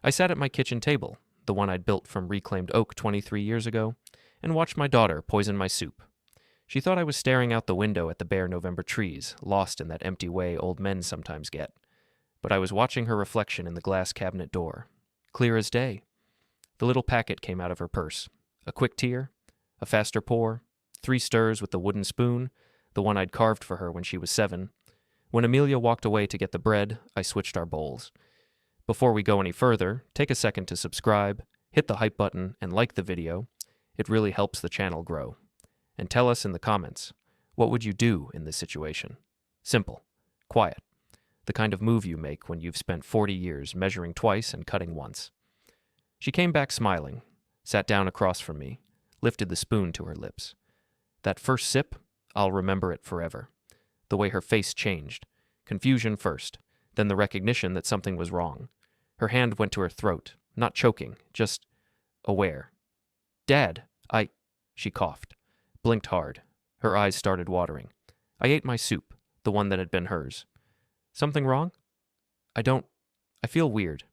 I sat at my kitchen table, the one I'd built from reclaimed oak 23 years ago, and watched my daughter poison my soup. She thought I was staring out the window at the bare November trees, lost in that empty way old men sometimes get. But I was watching her reflection in the glass cabinet door. Clear as day. The little packet came out of her purse. A quick tear, a faster pour, 3 stirs with the wooden spoon, the one I'd carved for her when she was 7. When Amelia walked away to get the bread, I switched our bowls. Before we go any further, take a second to subscribe, hit the hype button, and like the video. It really helps the channel grow. And tell us in the comments, what would you do in this situation? Simple, quiet, the kind of move you make when you've spent 40 years measuring twice and cutting once. She came back smiling, sat down across from me, lifted the spoon to her lips. That first sip, I'll remember it forever. The way her face changed. Confusion first, then the recognition that something was wrong. Her hand went to her throat, not choking, just aware. "Dad, She coughed, blinked hard. Her eyes started watering. I ate my soup, the one that had been hers. "Something wrong?" I feel weird."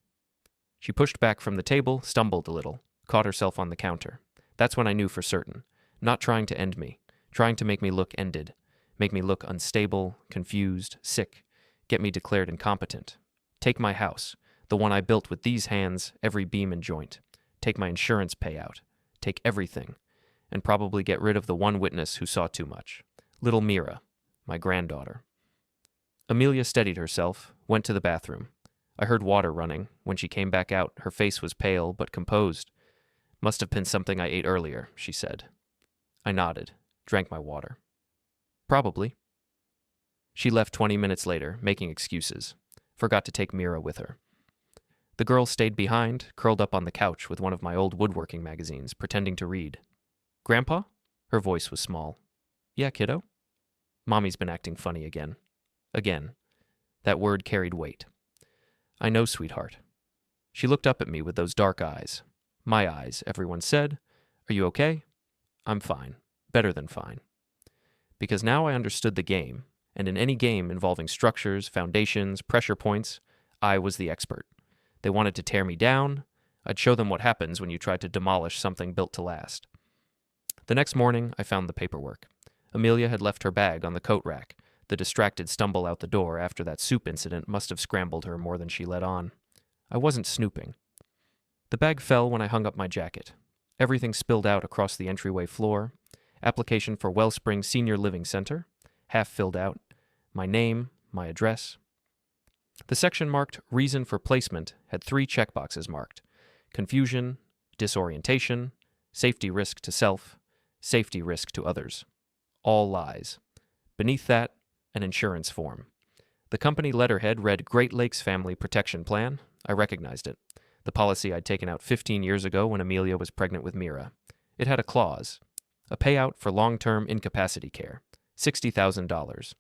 She pushed back from the table, stumbled a little, caught herself on the counter. That's when I knew for certain. Not trying to end me, trying to make me look ended, make me look unstable, confused, sick, get me declared incompetent. Take my house, the one I built with these hands, every beam and joint. Take my insurance payout. Take everything. And probably get rid of the one witness who saw too much. Little Mira, my granddaughter. Amelia steadied herself, went to the bathroom. I heard water running. When she came back out, her face was pale but composed. "Must have been something I ate earlier," she said. I nodded, drank my water. "Probably." She left 20 minutes later, making excuses. Forgot to take Mira with her. The girl stayed behind, curled up on the couch with one of my old woodworking magazines, pretending to read. "Grandpa?" Her voice was small. "Yeah, kiddo?" Mommy's been acting funny again. Again. That word carried weight. "I know, sweetheart." She looked up at me with those dark eyes. My eyes, everyone said. "Are you okay?" "I'm fine. Better than fine." Because now I understood the game, and in any game involving structures, foundations, pressure points, I was the expert. They wanted to tear me down. I'd show them what happens when you try to demolish something built to last. The next morning, I found the paperwork. Amelia had left her bag on the coat rack. The distracted stumble out the door after that soup incident must have scrambled her more than she let on. I wasn't snooping. The bag fell when I hung up my jacket. Everything spilled out across the entryway floor. Application for Wellspring Senior Living Center, half filled out. My name, my address. The section marked Reason for Placement had 3 checkboxes marked. Confusion, disorientation, safety risk to self, safety risk to others. All lies. Beneath that, an insurance form. The company letterhead read Great Lakes Family Protection Plan. I recognized it. The policy I'd taken out 15 years ago when Amelia was pregnant with Mira. It had a clause. A payout for long-term incapacity care. $60,000.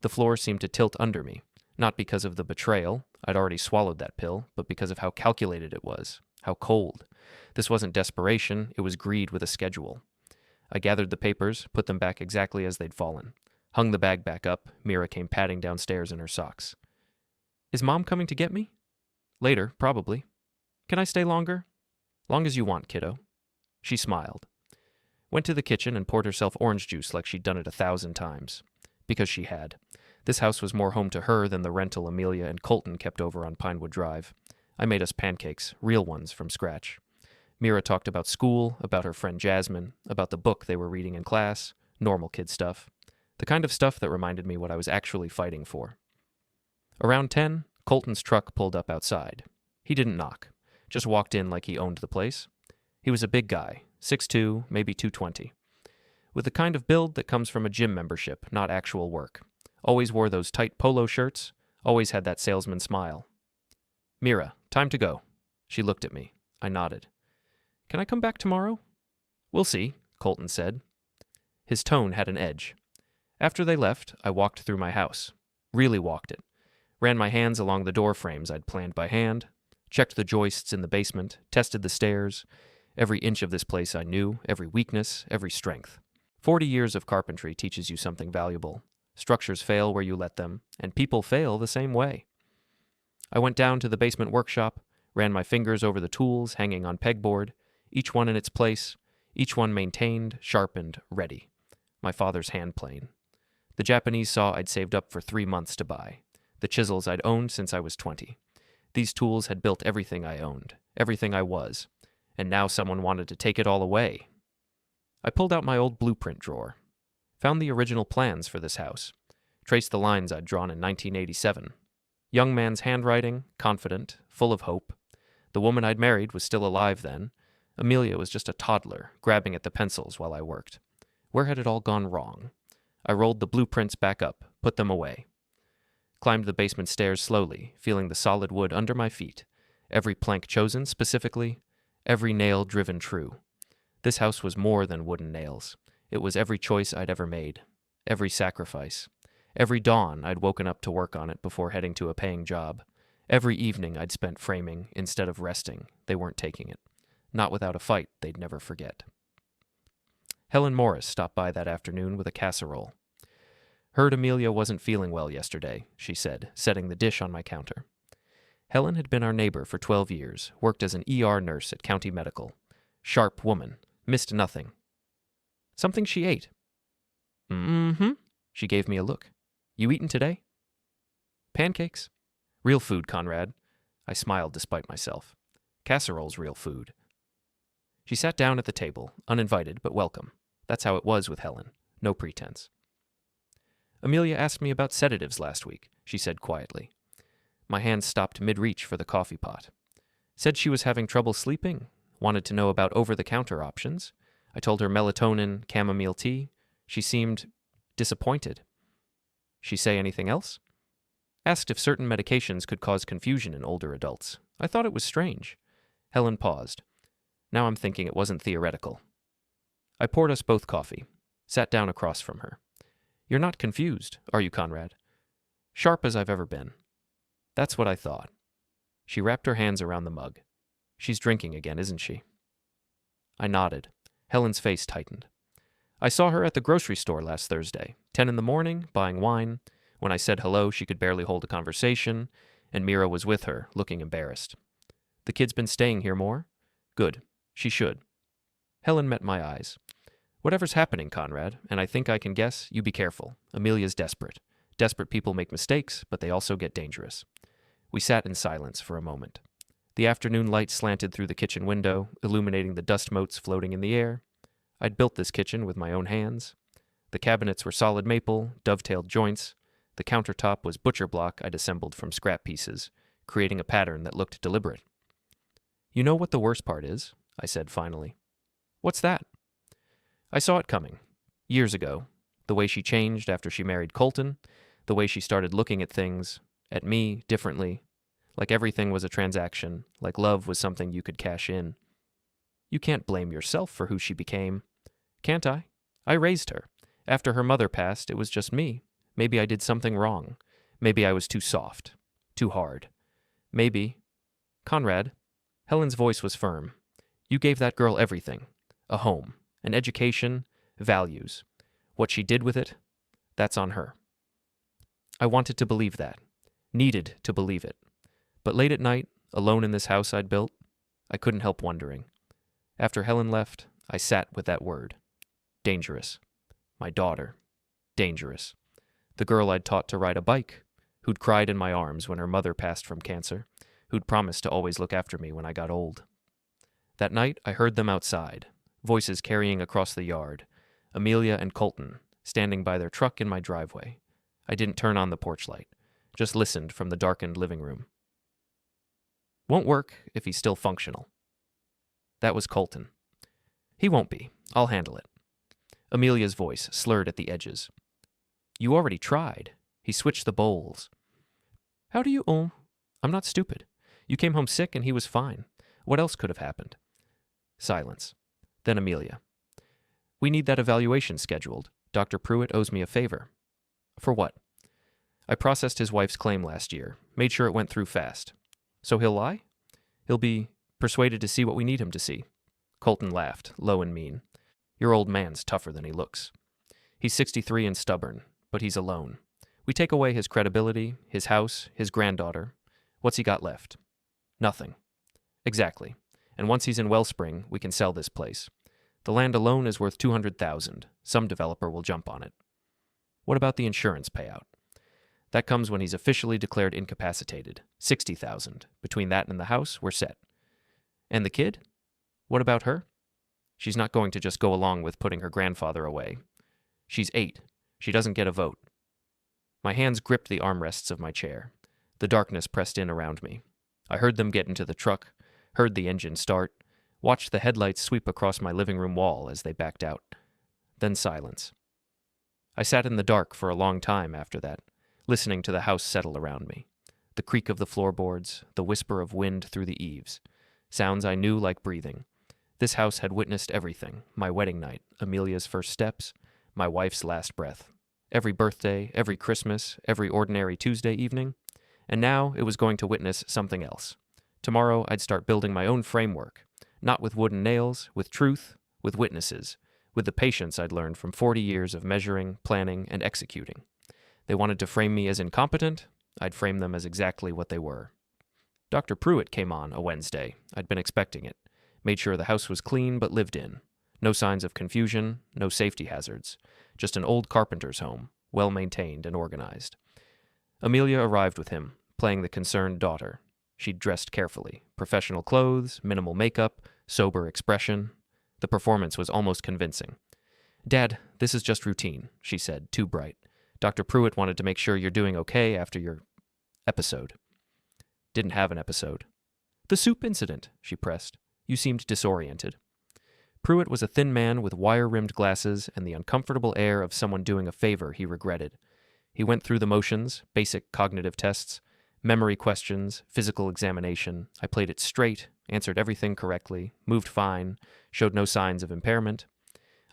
The floor seemed to tilt under me. Not because of the betrayal. I'd already swallowed that pill, but because of how calculated it was. How cold. This wasn't desperation. It was greed with a schedule. I gathered the papers, put them back exactly as they'd fallen. Hung the bag back up. Mira came padding downstairs in her socks. "Is Mom coming to get me?" "Later, probably." "Can I stay longer?" "Long as you want, kiddo." She smiled. Went to the kitchen and poured herself orange juice like she'd done it 1,000 times. Because she had. This house was more home to her than the rental Amelia and Colton kept over on Pinewood Drive. I made us pancakes, real ones, from scratch. Mira talked about school, about her friend Jasmine, about the book they were reading in class, normal kid stuff. The kind of stuff that reminded me what I was actually fighting for. Around 10, Colton's truck pulled up outside. He didn't knock, just walked in like he owned the place. He was a big guy, 6'2", maybe 220. With the kind of build that comes from a gym membership, not actual work. Always wore those tight polo shirts, always had that salesman smile. "Mira, time to go." She looked at me. I nodded. "Can I come back tomorrow?" "We'll see," Colton said. His tone had an edge. After they left, I walked through my house. Really walked it. Ran my hands along the door frames I'd planned by hand. Checked the joists in the basement. Tested the stairs. Every inch of this place I knew, every weakness, every strength. 40 years of carpentry teaches you something valuable. Structures fail where you let them, and people fail the same way. I went down to the basement workshop, ran my fingers over the tools hanging on pegboard, each one in its place, each one maintained, sharpened, ready. My father's hand plane. The Japanese saw I'd saved up for 3 months to buy. The chisels I'd owned since I was 20. These tools had built everything I owned, everything I was, and now someone wanted to take it all away. I pulled out my old blueprint drawer, found the original plans for this house, traced the lines I'd drawn in 1987. Young man's handwriting, confident, full of hope. The woman I'd married was still alive then. Amelia was just a toddler, grabbing at the pencils while I worked. Where had it all gone wrong? I rolled the blueprints back up, put them away. Climbed the basement stairs slowly, feeling the solid wood under my feet, every plank chosen specifically, every nail driven true. This house was more than wooden nails. It was every choice I'd ever made, every sacrifice. Every dawn I'd woken up to work on it before heading to a paying job. Every evening I'd spent framing instead of resting. They weren't taking it. Not without a fight they'd never forget. Helen Morris stopped by that afternoon with a casserole. Heard Amelia wasn't feeling well yesterday, she said, setting the dish on my counter. Helen had been our neighbor for 12 years, worked as an ER nurse at County Medical. Sharp woman, missed nothing. Something she ate. Mm-hmm. She gave me a look. You eaten today? Pancakes. Real food, Conrad. I smiled despite myself. Casserole's real food. She sat down at the table, uninvited but welcome. That's how it was with Helen. No pretense. Amelia asked me about sedatives last week, she said quietly. My hand stopped mid-reach for the coffee pot. Said she was having trouble sleeping, wanted to know about over-the-counter options. I told her melatonin, chamomile tea. She seemed disappointed. She say anything else? Asked if certain medications could cause confusion in older adults. I thought it was strange. Helen paused. Now I'm thinking it wasn't theoretical. I poured us both coffee, sat down across from her. You're not confused, are you, Conrad? Sharp as I've ever been. That's what I thought. She wrapped her hands around the mug. She's drinking again, isn't she? I nodded. Helen's face tightened. I saw her at the grocery store last Thursday, 10 in the morning, buying wine. When I said hello, she could barely hold a conversation, and Mira was with her, looking embarrassed. The kid's been staying here more? Good. She should. Helen met my eyes. Whatever's happening, Conrad, and I think I can guess, you be careful. Amelia's desperate. Desperate people make mistakes, but they also get dangerous. We sat in silence for a moment. The afternoon light slanted through the kitchen window, illuminating the dust motes floating in the air. I'd built this kitchen with my own hands. The cabinets were solid maple, dovetailed joints. The countertop was butcher block I'd assembled from scrap pieces, creating a pattern that looked deliberate. You know what the worst part is? I said finally. What's that? I saw it coming. Years ago. The way she changed after she married Colton. The way she started looking at things, at me, differently. Like everything was a transaction, like love was something you could cash in. You can't blame yourself for who she became. Can't I? I raised her. After her mother passed, it was just me. Maybe I did something wrong. Maybe I was too soft, too hard. Maybe. Conrad, Helen's voice was firm. You gave that girl everything. A home, an education, values. What she did with it, that's on her. I wanted to believe that. Needed to believe it. But late at night, alone in this house I'd built, I couldn't help wondering. After Helen left, I sat with that word. Dangerous. My daughter. Dangerous. The girl I'd taught to ride a bike, who'd cried in my arms when her mother passed from cancer, who'd promised to always look after me when I got old. That night, I heard them outside, voices carrying across the yard, Amelia and Colton, standing by their truck in my driveway. I didn't turn on the porch light, just listened from the darkened living room. Won't work if he's still functional. That was Colton. He won't be. I'll handle it. Amelia's voice slurred at the edges. You already tried. He switched the bowls. How do you... Oh, I'm not stupid. You came home sick and he was fine. What else could have happened? Silence. Then Amelia. We need that evaluation scheduled. Dr. Pruitt owes me a favor. For what? I processed his wife's claim last year, made sure it went through fast. So he'll lie? He'll be persuaded to see what we need him to see. Colton laughed, low and mean. Your old man's tougher than he looks. He's 63 and stubborn, but he's alone. We take away his credibility, his house, his granddaughter. What's he got left? Nothing. Exactly. And once he's in Wellspring, we can sell this place. The land alone is worth $200,000. Some developer will jump on it. What about the insurance payout? That comes when he's officially declared incapacitated. $60,000. Between that and the house, we're set. And the kid? What about her? She's not going to just go along with putting her grandfather away. She's 8. She doesn't get a vote. My hands gripped the armrests of my chair. The darkness pressed in around me. I heard them get into the truck, heard the engine start, watched the headlights sweep across my living room wall as they backed out. Then silence. I sat in the dark for a long time after that, listening to the house settle around me. The creak of the floorboards, the whisper of wind through the eaves. Sounds I knew like breathing. This house had witnessed everything. My wedding night, Amelia's first steps, my wife's last breath. Every birthday, every Christmas, every ordinary Tuesday evening. And now it was going to witness something else. Tomorrow I'd start building my own framework. Not with wooden nails, with truth, with witnesses, with the patience I'd learned from 40 years of measuring, planning, and executing. They wanted to frame me as incompetent. I'd frame them as exactly what they were. Dr. Pruitt came on a Wednesday. I'd been expecting it. Made sure the house was clean but lived in. No signs of confusion, no safety hazards. Just an old carpenter's home, well-maintained and organized. Amelia arrived with him, playing the concerned daughter. She'd dressed carefully. Professional clothes, minimal makeup, sober expression. The performance was almost convincing. "Dad, this is just routine," she said, too bright. "Dr. Pruitt wanted to make sure you're doing okay after your episode." Didn't have an episode. "The soup incident," she pressed. "You seemed disoriented." Pruitt was a thin man with wire-rimmed glasses and the uncomfortable air of someone doing a favor he regretted. He went through the motions, basic cognitive tests, memory questions, physical examination. I played it straight, answered everything correctly, moved fine, showed no signs of impairment.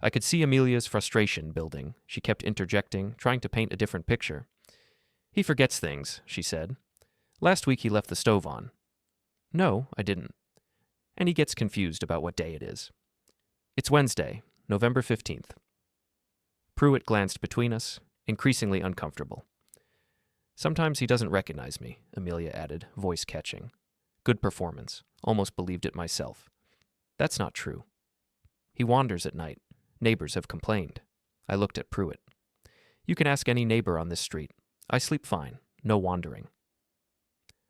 I could see Amelia's frustration building. She kept interjecting, trying to paint a different picture. "He forgets things," she said. "Last week he left the stove on." "No, I didn't." "And he gets confused about what day it is." "It's Wednesday, November 15th. Pruitt glanced between us, increasingly uncomfortable. "Sometimes he doesn't recognize me," Amelia added, voice catching. "Good performance. Almost believed it myself." "That's not true." "He wanders at night. Neighbors have complained." I looked at Pruitt. "You can ask any neighbor on this street. I sleep fine. No wandering."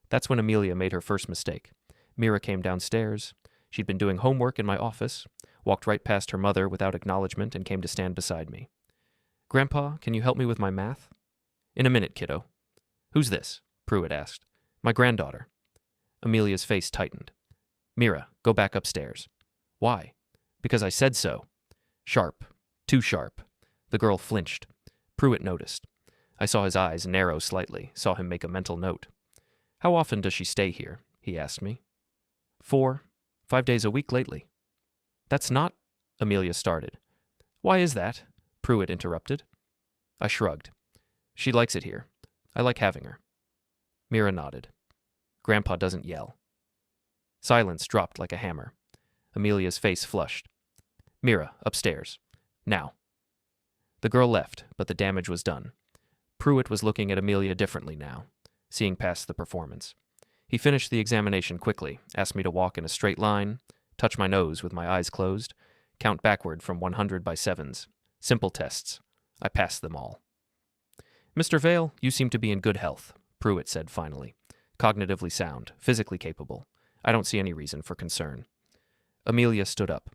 That's when Amelia made her first mistake. Mira came downstairs. She'd been doing homework in my office, walked right past her mother without acknowledgement and came to stand beside me. "Grandpa, can you help me with my math?" "In a minute, kiddo." "Who's this?" Pruitt asked. "My granddaughter." Amelia's face tightened. "Mira, go back upstairs." "Why?" "Because I said so." Sharp. Too sharp. The girl flinched. Pruitt noticed. I saw his eyes narrow slightly, saw him make a mental note. "How often does she stay here?" he asked me. 4, 5 days a week lately." "That's not—" Amelia started. "Why is that?" Pruitt interrupted. I shrugged. "She likes it here. I like having her." Mira nodded. "Grandpa doesn't yell." Silence dropped like a hammer. Amelia's face flushed. "Mira, upstairs. Now." The girl left, but the damage was done. Pruitt was looking at Amelia differently now, seeing past the performance. He finished the examination quickly, asked me to walk in a straight line, touch my nose with my eyes closed, count backward from 100 by sevens. Simple tests. I passed them all. "Mr. Vale, you seem to be in good health," Pruitt said finally. "Cognitively sound, physically capable. I don't see any reason for concern." Amelia stood up.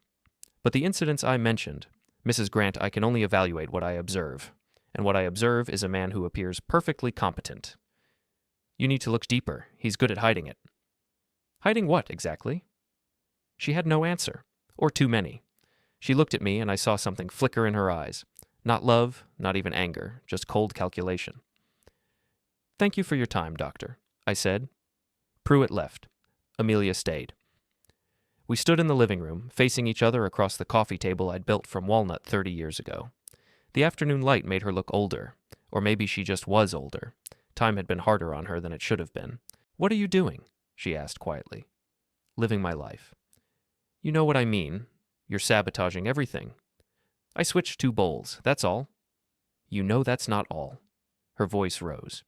"But the incidents I mentioned, Mrs. Grant, I can only evaluate what I observe. And what I observe is a man who appears perfectly competent." "You need to look deeper. He's good at hiding it." "Hiding what, exactly?" She had no answer, or too many. She looked at me and I saw something flicker in her eyes. Not love, not even anger, just cold calculation. "Thank you for your time, Doctor," I said. Pruitt left. Amelia stayed. We stood in the living room, facing each other across the coffee table I'd built from walnut 30 years ago. The afternoon light made her look older, or maybe she just was older. Time had been harder on her than it should have been. "What are you doing?" she asked quietly. "Living my life." "You know what I mean. You're sabotaging everything." "I switched 2 bowls, that's all." "You know that's not all." Her voice rose.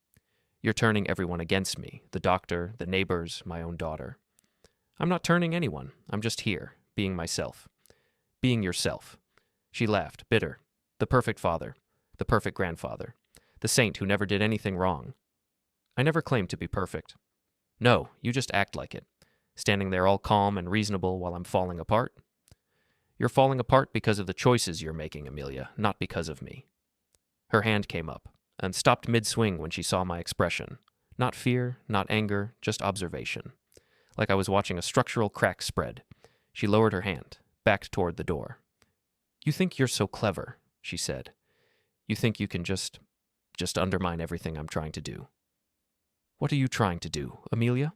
"You're turning everyone against me, the doctor, the neighbors, my own daughter." I'm not turning anyone. I'm just here, being myself. Being yourself. She laughed, bitter. The perfect father. The perfect grandfather. The saint who never did anything wrong. I never claimed to be perfect. No, you just act like it. Standing there all calm and reasonable while I'm falling apart. You're falling apart because of the choices you're making, Amelia, not because of me. Her hand came up, and stopped mid-swing when she saw my expression. Not fear, not anger, just observation. Like I was watching a structural crack spread. She lowered her hand, backed toward the door. You think you're so clever, she said. You think you can just undermine everything I'm trying to do. What are you trying to do, Amelia?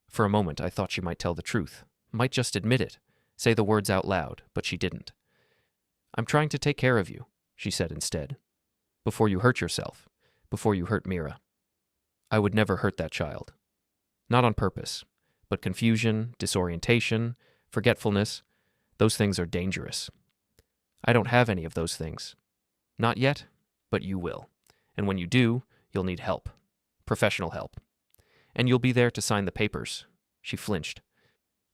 For a moment I thought she might tell the truth, might just admit it, say the words out loud, but she didn't. I'm trying to take care of you, she said instead. Before you hurt yourself, before you hurt Mira. I would never hurt that child. Not on purpose, but confusion, disorientation, forgetfulness, those things are dangerous. I don't have any of those things. Not yet, but you will. And when you do, you'll need help. Professional help. And you'll be there to sign the papers. She flinched.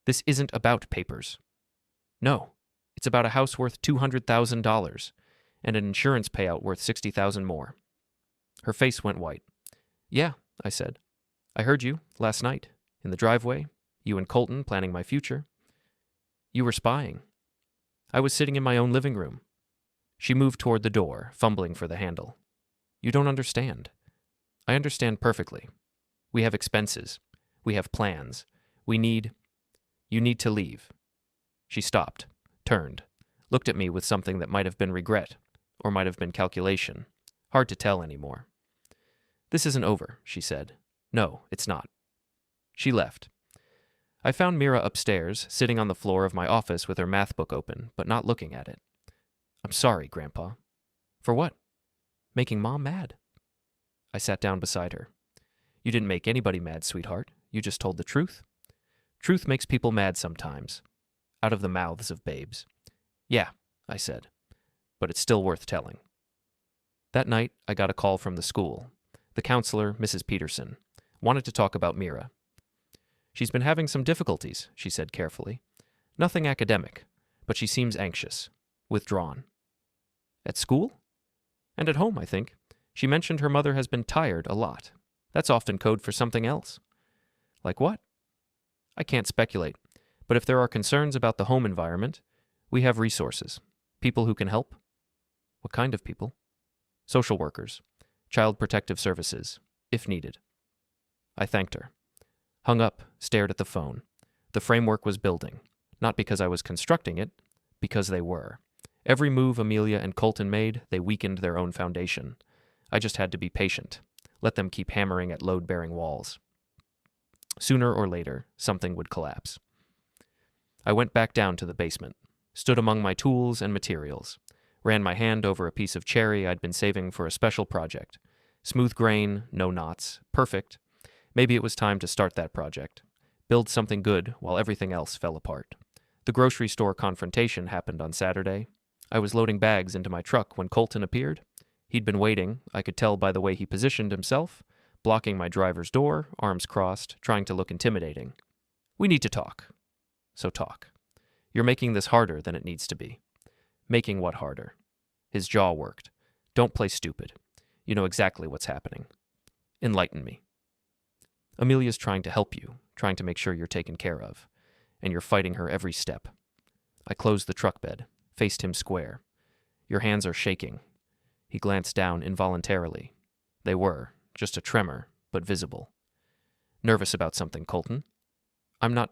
This isn't about papers. No, it's about a house worth $200,000 and an insurance payout worth $60,000 more. Her face went white. Yeah, I said. I heard you last night in the driveway, you and Colton planning my future. You were spying. I was sitting in my own living room. She moved toward the door, fumbling for the handle. You don't understand. I understand perfectly. We have expenses. We have plans. You need to leave. She stopped, turned, looked at me with something that might have been regret, or might have been calculation. Hard to tell anymore. This isn't over, she said. No, it's not. She left. I found Mira upstairs, sitting on the floor of my office with her math book open, but not looking at it. I'm sorry, Grandpa. For what? Making Mom mad. I sat down beside her. You didn't make anybody mad, sweetheart. You just told the truth. Truth makes people mad sometimes. Out of the mouths of babes. Yeah, I said. But it's still worth telling. That night, I got a call from the school. The counselor, Mrs. Peterson, wanted to talk about Mira. She's been having some difficulties, she said carefully. Nothing academic, but she seems anxious, withdrawn. At school? And at home, I think. She mentioned her mother has been tired a lot. That's often code for something else. Like what? I can't speculate, but if there are concerns about the home environment, we have resources. People who can help. What kind of people? Social workers. Child protective services, if needed. I thanked her. Hung up, stared at the phone. The framework was building, not because I was constructing it, because they were. Every move Amelia and Colton made, they weakened their own foundation. I just had to be patient, let them keep hammering at load-bearing walls. Sooner or later, something would collapse. I went back down to the basement, stood among my tools and materials, ran my hand over a piece of cherry I'd been saving for a special project. Smooth grain, no knots, perfect. Maybe it was time to start that project. Build something good while everything else fell apart. The grocery store confrontation happened on Saturday. I was loading bags into my truck when Colton appeared. He'd been waiting, I could tell by the way he positioned himself, blocking my driver's door, arms crossed, trying to look intimidating. We need to talk. So talk. You're making this harder than it needs to be. Making what harder? His jaw worked. Don't play stupid. You know exactly what's happening. Enlighten me. Amelia's trying to help you, trying to make sure you're taken care of, and you're fighting her every step. I closed the truck bed, faced him square. Your hands are shaking. He glanced down involuntarily. They were, just a tremor, but visible. Nervous about something, Colton? I'm not.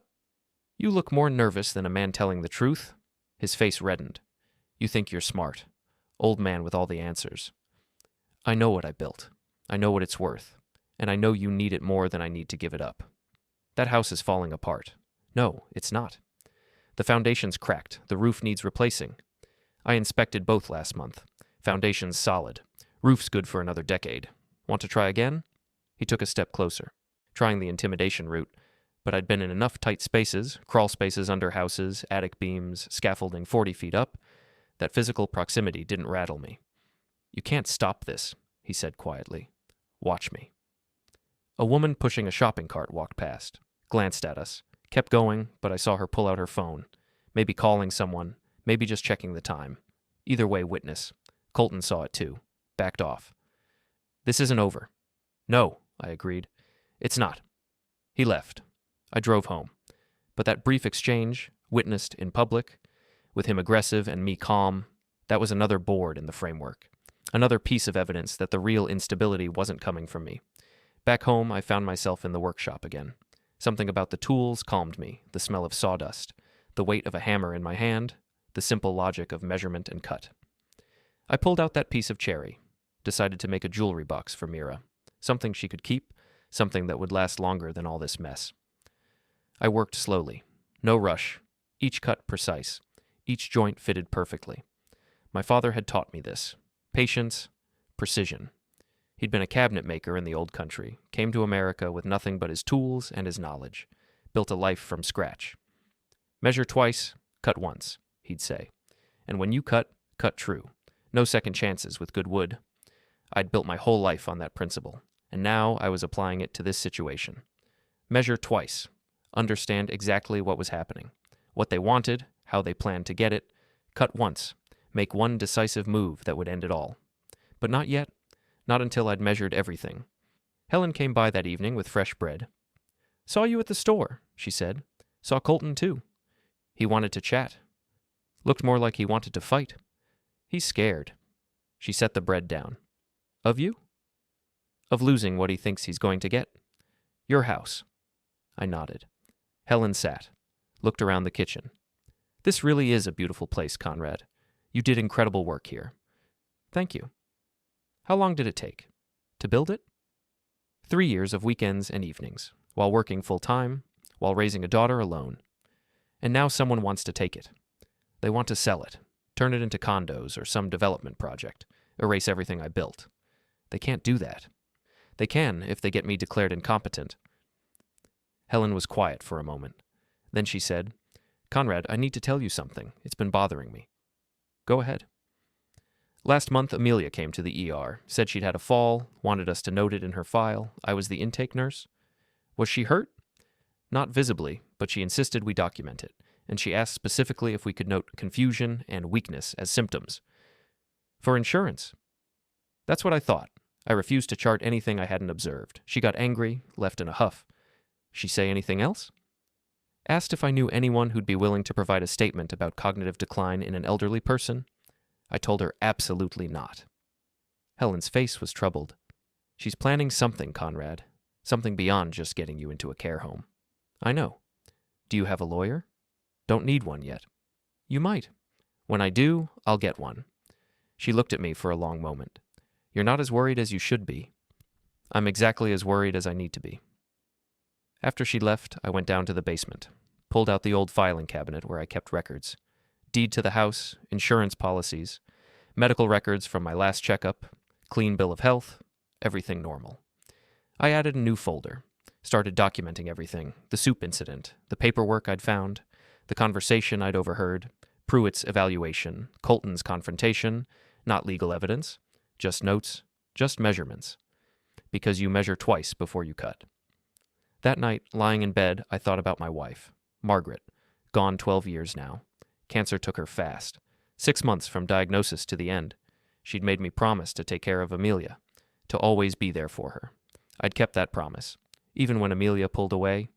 You look more nervous than a man telling the truth. His face reddened. You think you're smart. Old man with all the answers. I know what I built. I know what it's worth. And I know you need it more than I need to give it up. That house is falling apart. No, it's not. The foundation's cracked. The roof needs replacing. I inspected both last month. Foundation's solid. Roof's good for another decade. Want to try again? He took a step closer, trying the intimidation route, but I'd been in enough tight spaces, crawl spaces under houses, attic beams, scaffolding 40 feet up, that physical proximity didn't rattle me. You can't stop this, he said quietly. Watch me. A woman pushing a shopping cart walked past, glanced at us, Kept going, but I saw her pull out her phone. Maybe calling someone, maybe just checking the time. Either way, witness. Colton saw it too. Backed off. This isn't over. No, I agreed. It's not. He left. I drove home. But that brief exchange, witnessed in public, with him aggressive and me calm, that was another board in the framework. Another piece of evidence that the real instability wasn't coming from me. Back home, I found myself in the workshop again. Something about the tools calmed me, the smell of sawdust, the weight of a hammer in my hand, the simple logic of measurement and cut. I pulled out that piece of cherry, decided to make a jewelry box for Mira, something she could keep, something that would last longer than all this mess. I worked slowly, no rush, each cut precise, each joint fitted perfectly. My father had taught me this. Patience, precision. He'd been a cabinet maker in the old country, came to America with nothing but his tools and his knowledge, built a life from scratch. Measure twice, cut once, he'd say. And when you cut, cut true. No second chances with good wood. I'd built my whole life on that principle, and now I was applying it to this situation. Measure twice. Understand exactly what was happening, what they wanted, how they planned to get it. Cut once. Make one decisive move that would end it all. But not yet. Not until I'd measured everything. Helen came by that evening with fresh bread. Saw you at the store, she said. Saw Colton, too. He wanted to chat. Looked more like he wanted to fight. He's scared. She set the bread down. Of you? Of losing what he thinks he's going to get. Your house. I nodded. Helen sat. Looked around the kitchen. This really is a beautiful place, Conrad. You did incredible work here. Thank you. How long did it take? To build it? 3 years of weekends and evenings, while working full-time, while raising a daughter alone. And now someone wants to take it. They want to sell it, turn it into condos or some development project, erase everything I built. They can't do that. They can if they get me declared incompetent. Helen was quiet for a moment. Then she said, Conrad, I need to tell you something. It's been bothering me. Go ahead. Last month, Amelia came to the ER, said she'd had a fall, wanted us to note it in her file. I was the intake nurse. Was she hurt? Not visibly, but she insisted we document it, and she asked specifically if we could note confusion and weakness as symptoms. For insurance. That's what I thought. I refused to chart anything I hadn't observed. She got angry, left in a huff. She say anything else? Asked if I knew anyone who'd be willing to provide a statement about cognitive decline in an elderly person. I told her absolutely not. Helen's face was troubled. She's planning something, Conrad. Something beyond just getting you into a care home. I know. Do you have a lawyer? Don't need one yet. You might. When I do, I'll get one. She looked at me for a long moment. You're not as worried as you should be. I'm exactly as worried as I need to be. After she left, I went down to the basement, pulled out the old filing cabinet where I kept records. Deed to the house, insurance policies, medical records from my last checkup, clean bill of health, everything normal. I added a new folder, started documenting everything, the soup incident, the paperwork I'd found, the conversation I'd overheard, Pruitt's evaluation, Colton's confrontation, not legal evidence, just notes, just measurements. Because you measure twice before you cut. That night, lying in bed, I thought about my wife, Margaret, gone 12 years now. Cancer took her fast. 6 months from diagnosis to the end. She'd made me promise to take care of Amelia, to always be there for her. I'd kept that promise, even when Amelia pulled away,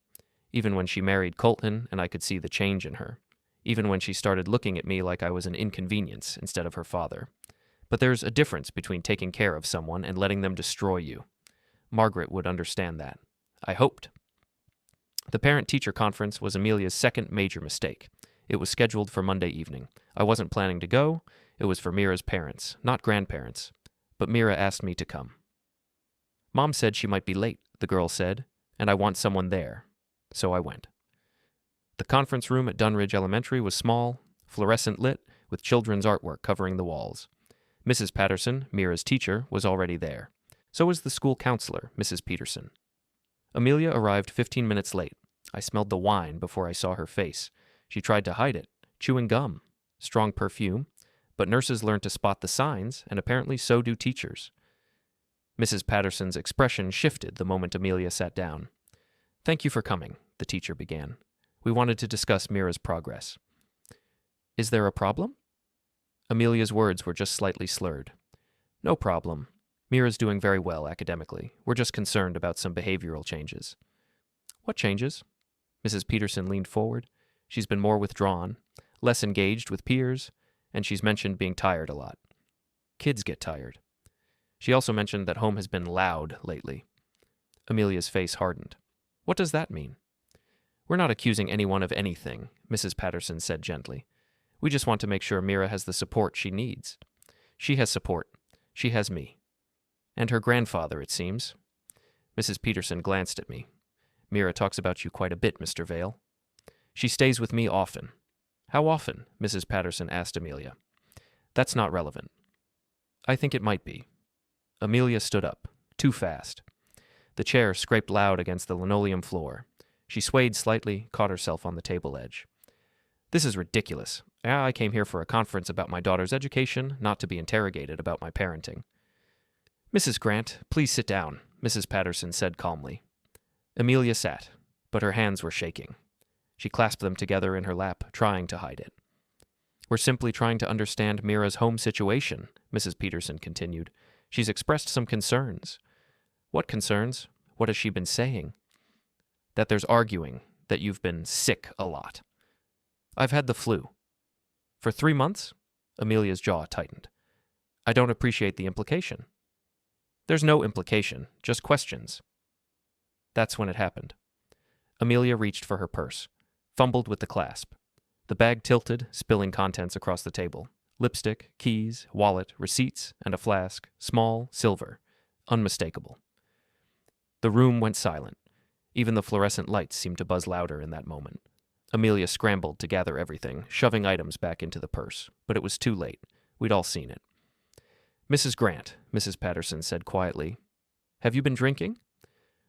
even when she married Colton and I could see the change in her, even when she started looking at me like I was an inconvenience instead of her father. But there's a difference between taking care of someone and letting them destroy you. Margaret would understand that. I hoped. The parent-teacher conference was Amelia's second major mistake. It was scheduled for Monday evening. I wasn't planning to go. It was for Mira's parents, not grandparents. But Mira asked me to come. Mom said she might be late, the girl said, and I want someone there. So I went. The conference room at Dunridge Elementary was small, fluorescent lit, with children's artwork covering the walls. Mrs. Patterson, Mira's teacher, was already there. So was the school counselor, Mrs. Peterson. Amelia arrived 15 minutes late. I smelled the wine before I saw her face. She tried to hide it, chewing gum, strong perfume, but nurses learn to spot the signs, and apparently so do teachers. Mrs. Patterson's expression shifted the moment Amelia sat down. Thank you for coming, the teacher began. We wanted to discuss Mira's progress. Is there a problem? Amelia's words were just slightly slurred. No problem. Mira's doing very well academically. We're just concerned about some behavioral changes. What changes? Mrs. Peterson leaned forward. She's been more withdrawn, less engaged with peers, and she's mentioned being tired a lot. Kids get tired. She also mentioned that home has been loud lately. Amelia's face hardened. What does that mean? We're not accusing anyone of anything, Mrs. Patterson said gently. We just want to make sure Mira has the support she needs. She has support. She has me. And her grandfather, it seems. Mrs. Peterson glanced at me. Mira talks about you quite a bit, Mr. Vale. She stays with me often. How often? Mrs. Patterson asked Amelia. That's not relevant. I think it might be. Amelia stood up, too fast. The chair scraped loud against the linoleum floor. She swayed slightly, caught herself on the table edge. This is ridiculous. I came here for a conference about my daughter's education, not to be interrogated about my parenting. Mrs. Grant, please sit down, Mrs. Patterson said calmly. Amelia sat, but her hands were shaking. She clasped them together in her lap, trying to hide it. We're simply trying to understand Mira's home situation, Mrs. Peterson continued. She's expressed some concerns. What concerns? What has she been saying? That there's arguing, that you've been sick a lot. I've had the flu. For 3 months? Amelia's jaw tightened. I don't appreciate the implication. There's no implication, just questions. That's when it happened. Amelia reached for her purse, fumbled with the clasp. The bag tilted, spilling contents across the table. Lipstick, keys, wallet, receipts, and a flask, small, silver, unmistakable. The room went silent. Even the fluorescent lights seemed to buzz louder in that moment. Amelia scrambled to gather everything, shoving items back into the purse. But it was too late. We'd all seen it. Mrs. Grant, Mrs. Patterson said quietly, have you been drinking?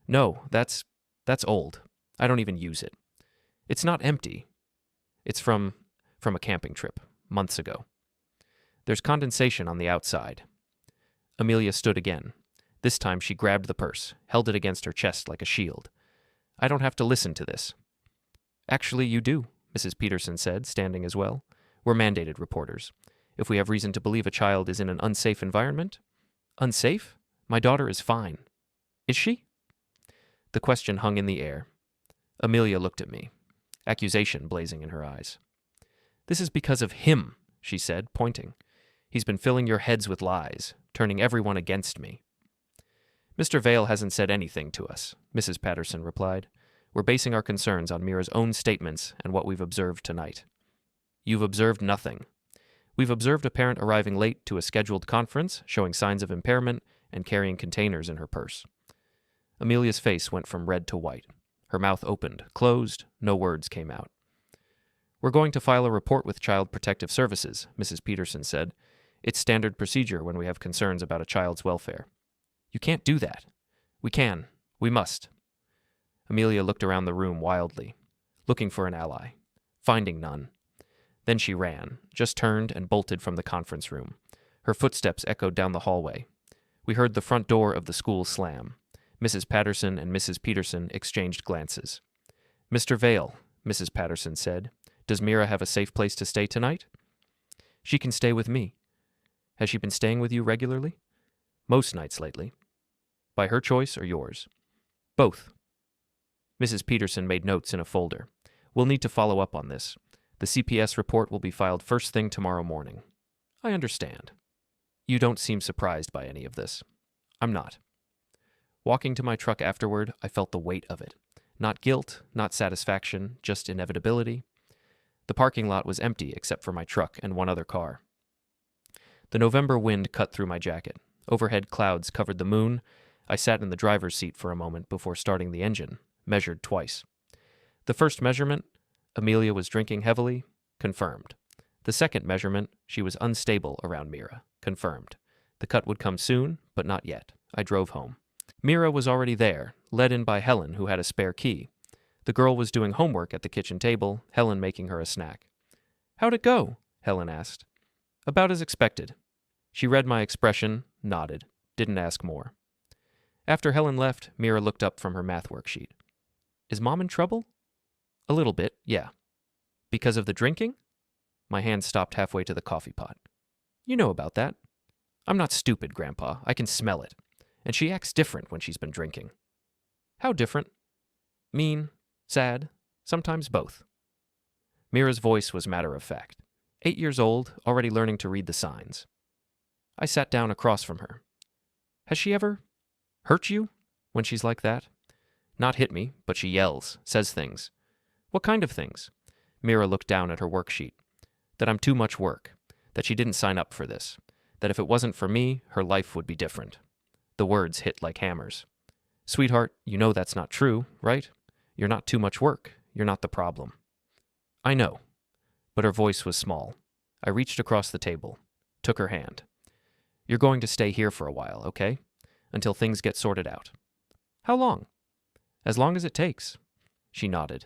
No, that's old. I don't even use it. It's not empty. It's from a camping trip, months ago. There's condensation on the outside. Amelia stood again. This time she grabbed the purse, held it against her chest like a shield. I don't have to listen to this. Actually, you do, Mrs. Peterson said, standing as well. We're mandated reporters. If we have reason to believe a child is in an unsafe environment. Unsafe? My daughter is fine. Is she? The question hung in the air. Amelia looked at me, accusation blazing in her eyes. This is because of him, she said, pointing. He's been filling your heads with lies, turning everyone against me. Mr. Vale hasn't said anything to us, Mrs. Patterson replied. We're basing our concerns on Mira's own statements and what we've observed tonight. You've observed nothing. We've observed a parent arriving late to a scheduled conference, showing signs of impairment, and carrying containers in her purse. Amelia's face went from red to white. Her mouth opened, closed, no words came out. We're going to file a report with Child Protective Services, Mrs. Peterson said. It's standard procedure when we have concerns about a child's welfare. You can't do that. We can. We must. Amelia looked around the room wildly, looking for an ally, finding none. Then she ran, just turned and bolted from the conference room. Her footsteps echoed down the hallway. We heard the front door of the school slam. Mrs. Patterson and Mrs. Peterson exchanged glances. Mr. Vale, Mrs. Patterson said, does Mira have a safe place to stay tonight? She can stay with me. Has she been staying with you regularly? Most nights lately. By her choice or yours? Both. Mrs. Peterson made notes in a folder. We'll need to follow up on this. The CPS report will be filed first thing tomorrow morning. I understand. You don't seem surprised by any of this. I'm not. Walking to my truck afterward, I felt the weight of it. Not guilt, not satisfaction, just inevitability. The parking lot was empty except for my truck and one other car. The November wind cut through my jacket. Overhead clouds covered the moon. I sat in the driver's seat for a moment before starting the engine, measured twice. The first measurement, Amelia was drinking heavily, confirmed. The second measurement, she was unstable around Mira, confirmed. The cut would come soon, but not yet. I drove home. Mira was already there, led in by Helen, who had a spare key. The girl was doing homework at the kitchen table, Helen making her a snack. How'd it go? Helen asked. About as expected. She read my expression, nodded, didn't ask more. After Helen left, Mira looked up from her math worksheet. Is Mom in trouble? A little bit, yeah. Because of the drinking? My hand stopped halfway to the coffee pot. You know about that. I'm not stupid, Grandpa. I can smell it. And she acts different when she's been drinking. How different? Mean, sad, sometimes both. Mira's voice was matter of fact. 8 years old, already learning to read the signs. I sat down across from her. Has she ever hurt you when she's like that? Not hit me, but she yells, says things. What kind of things? Mira looked down at her worksheet. That I'm too much work, that she didn't sign up for this, that if it wasn't for me, her life would be different. The words hit like hammers. Sweetheart, you know that's not true, right? You're not too much work. You're not the problem. I know. But her voice was small. I reached across the table, took her hand. You're going to stay here for a while, okay? Until things get sorted out. How long? As long as it takes. She nodded,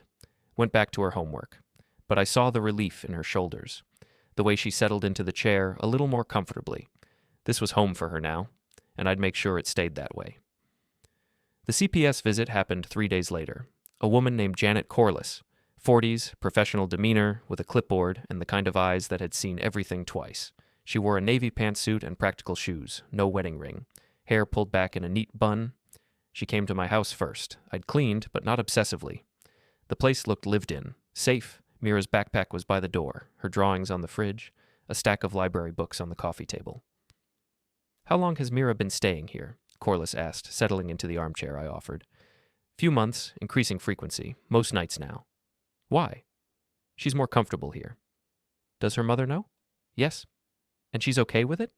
went back to her homework. But I saw the relief in her shoulders, the way she settled into the chair a little more comfortably. This was home for her now, and I'd make sure it stayed that way. The CPS visit happened 3 days later. A woman named Janet Corliss, 40s, professional demeanor, with a clipboard and the kind of eyes that had seen everything twice. She wore a navy pantsuit and practical shoes, no wedding ring, hair pulled back in a neat bun. She came to my house first. I'd cleaned, but not obsessively. The place looked lived in, safe. Mira's backpack was by the door, her drawings on the fridge, a stack of library books on the coffee table. How long has Mira been staying here? Corliss asked, settling into the armchair I offered. Few months, increasing frequency, most nights now. Why? She's more comfortable here. Does her mother know? Yes. And she's okay with it?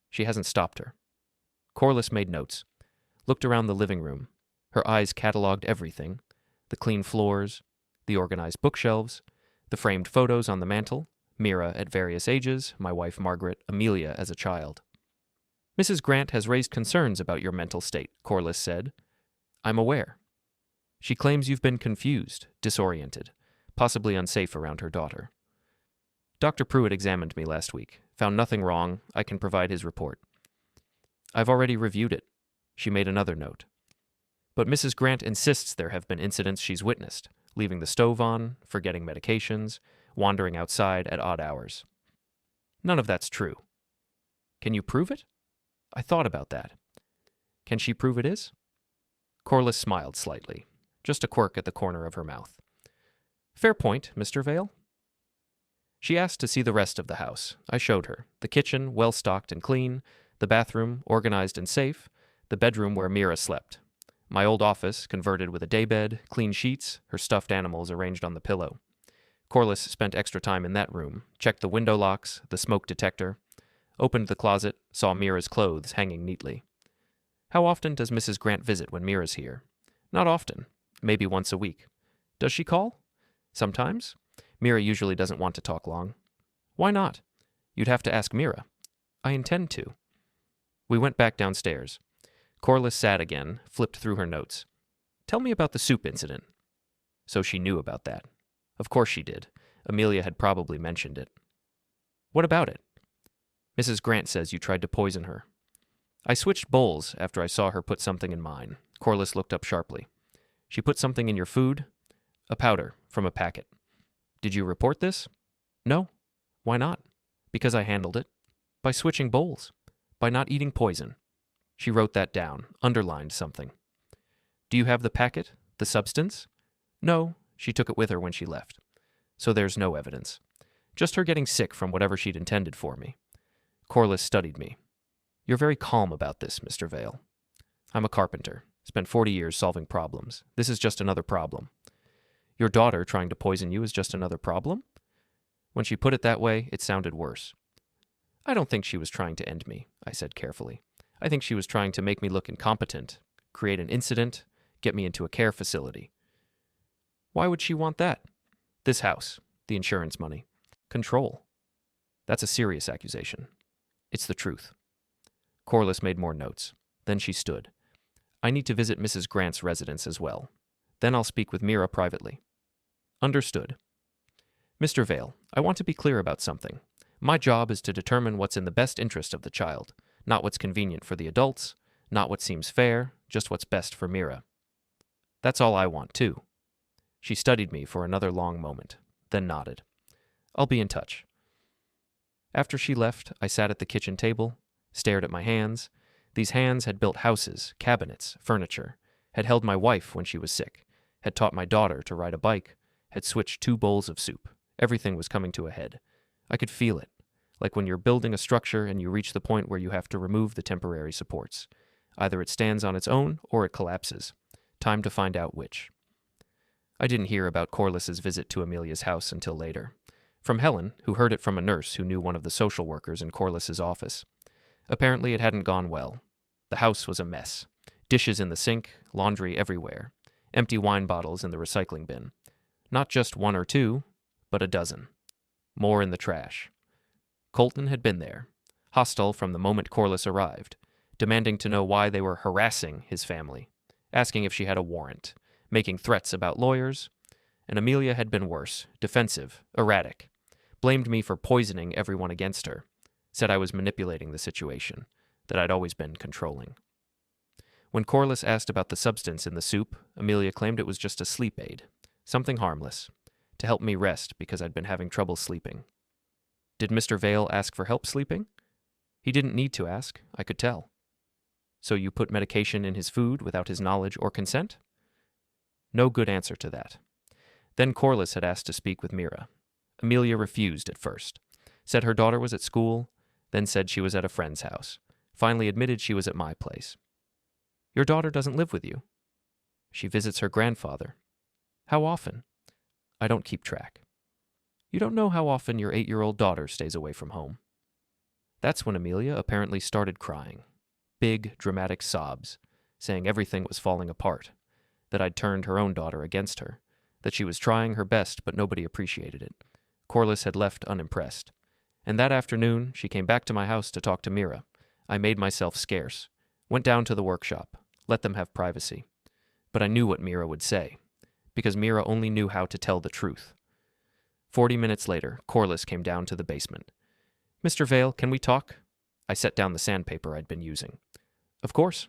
She hasn't stopped her. Corliss made notes, looked around the living room. Her eyes cataloged everything, the clean floors, the organized bookshelves, the framed photos on the mantel, Mira at various ages, my wife Margaret, Amelia as a child. Mrs. Grant has raised concerns about your mental state, Corliss said. I'm aware. She claims you've been confused, disoriented, possibly unsafe around her daughter. Dr. Pruitt examined me last week, found nothing wrong. I can provide his report. I've already reviewed it. She made another note. But Mrs. Grant insists there have been incidents she's witnessed, leaving the stove on, forgetting medications, wandering outside at odd hours. None of that's true. Can you prove it? I thought about that. Can she prove it is? Corliss smiled slightly, just a quirk at the corner of her mouth. Fair point, Mr. Vale. She asked to see the rest of the house. I showed her. The kitchen, well-stocked and clean, the bathroom, organized and safe, the bedroom where Mira slept. My old office, converted with a daybed, clean sheets, her stuffed animals arranged on the pillow. Corliss spent extra time in that room, checked the window locks, the smoke detector, opened the closet, saw Mira's clothes hanging neatly. How often does Mrs. Grant visit when Mira's here? Not often, maybe once a week. Does she call? Sometimes. Mira usually doesn't want to talk long. Why not? You'd have to ask Mira. I intend to. We went back downstairs. Corliss sat again, flipped through her notes. Tell me about the soup incident. So she knew about that. Of course she did. Amelia had probably mentioned it. What about it? Mrs. Grant says you tried to poison her. I switched bowls after I saw her put something in mine. Corliss looked up sharply. She put something in your food? A powder from a packet. Did you report this? No. Why not? Because I handled it. By switching bowls. By not eating poison. She wrote that down, underlined something. Do you have the packet? The substance? No, she took it with her when she left. So there's no evidence. Just her getting sick from whatever she'd intended for me. Corliss studied me. You're very calm about this, Mr. Vale. I'm a carpenter. Spent 40 years solving problems. This is just another problem. Your daughter trying to poison you is just another problem? When she put it that way, it sounded worse. I don't think she was trying to end me, I said carefully. I think she was trying to make me look incompetent, create an incident, get me into a care facility. Why would she want that? This house, the insurance money, control. That's a serious accusation. It's the truth. Corliss made more notes. Then she stood. I need to visit Mrs. Grant's residence as well. Then I'll speak with Mira privately. Understood. Mr. Vale, I want to be clear about something. My job is to determine what's in the best interest of the child, not what's convenient for the adults, not what seems fair, just what's best for Mira. That's all I want, too. She studied me for another long moment, then nodded. I'll be in touch. After she left, I sat at the kitchen table, stared at my hands. These hands had built houses, cabinets, furniture, had held my wife when she was sick, had taught my daughter to ride a bike, had switched 2 bowls of soup. Everything was coming to a head. I could feel it, like when you're building a structure and you reach the point where you have to remove the temporary supports. Either it stands on its own or it collapses. Time to find out which. I didn't hear about Corliss's visit to Amelia's house until later. From Helen, who heard it from a nurse who knew one of the social workers in Corliss's office. Apparently it hadn't gone well. The house was a mess. Dishes in the sink, laundry everywhere, empty wine bottles in the recycling bin. Not just 1 or 2, but a dozen. More in the trash. Colton had been there, hostile from the moment Corliss arrived, demanding to know why they were harassing his family, asking if she had a warrant, making threats about lawyers. And Amelia had been worse, defensive, erratic, blamed me for poisoning everyone against her, said I was manipulating the situation, that I'd always been controlling. When Corliss asked about the substance in the soup, Amelia claimed it was just a sleep aid, something harmless, to help me rest because I'd been having trouble sleeping. Did Mr. Vale ask for help sleeping? He didn't need to ask, I could tell. So you put medication in his food without his knowledge or consent? No good answer to that. Then Corliss had asked to speak with Mira. Amelia refused at first, said her daughter was at school, then said she was at a friend's house, finally admitted she was at my place. Your daughter doesn't live with you. She visits her grandfather. How often? I don't keep track. You don't know how often your 8-year-old daughter stays away from home. That's when Amelia apparently started crying. Big, dramatic sobs, saying everything was falling apart, that I'd turned her own daughter against her, that she was trying her best but nobody appreciated it. Corliss had left unimpressed. And that afternoon, she came back to my house to talk to Mira. I made myself scarce, went down to the workshop, let them have privacy. But I knew what Mira would say, because Mira only knew how to tell the truth. 40 minutes later, Corliss came down to the basement. Mr. Vale, can we talk? I set down the sandpaper I'd been using. Of course.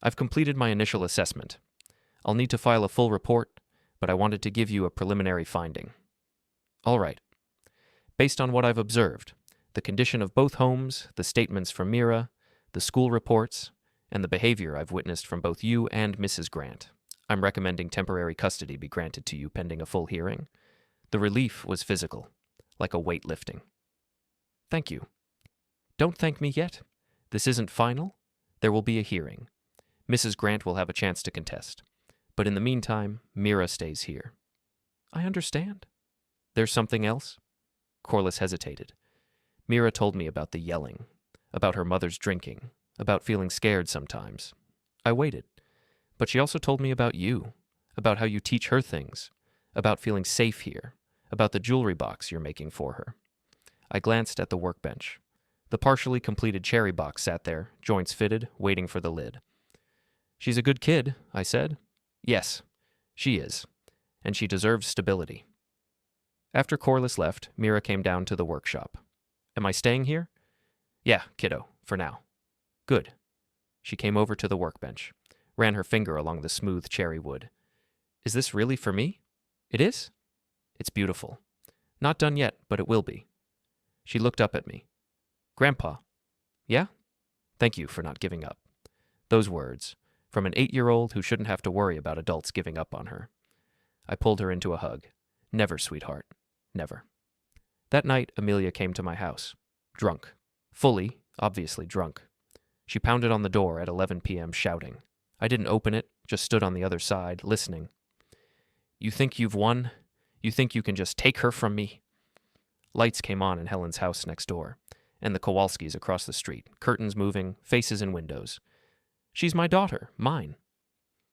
I've completed my initial assessment. I'll need to file a full report, but I wanted to give you a preliminary finding. All right. Based on what I've observed, the condition of both homes, the statements from Mira, the school reports, and the behavior I've witnessed from both you and Mrs. Grant, I'm recommending temporary custody be granted to you pending a full hearing. The relief was physical, like a weight lifting. Thank you. Don't thank me yet. This isn't final. There will be a hearing. Mrs. Grant will have a chance to contest. But in the meantime, Mira stays here. I understand. There's something else? Corliss hesitated. Mira told me about the yelling, about her mother's drinking, about feeling scared sometimes. I waited. But she also told me about you, about how you teach her things, about feeling safe here, about the jewelry box you're making for her. I glanced at the workbench. The partially completed cherry box sat there, joints fitted, waiting for the lid. She's a good kid, I said. Yes, she is, and she deserves stability. After Corliss left, Mira came down to the workshop. Am I staying here? Yeah, kiddo, for now. Good. She came over to the workbench, ran her finger along the smooth cherry wood. Is this really for me? It is? It's beautiful. Not done yet, but it will be. She looked up at me. Grandpa. Yeah? Thank you for not giving up. Those words, from an 8-year-old who shouldn't have to worry about adults giving up on her. I pulled her into a hug. Never, sweetheart. Never. That night, Amelia came to my house. Drunk. Fully, obviously drunk. She pounded on the door at 11 p.m. shouting. I didn't open it, just stood on the other side, listening. You think you've won? You think you can just take her from me? Lights came on in Helen's house next door, and the Kowalskis across the street, curtains moving, faces in windows. She's my daughter, mine.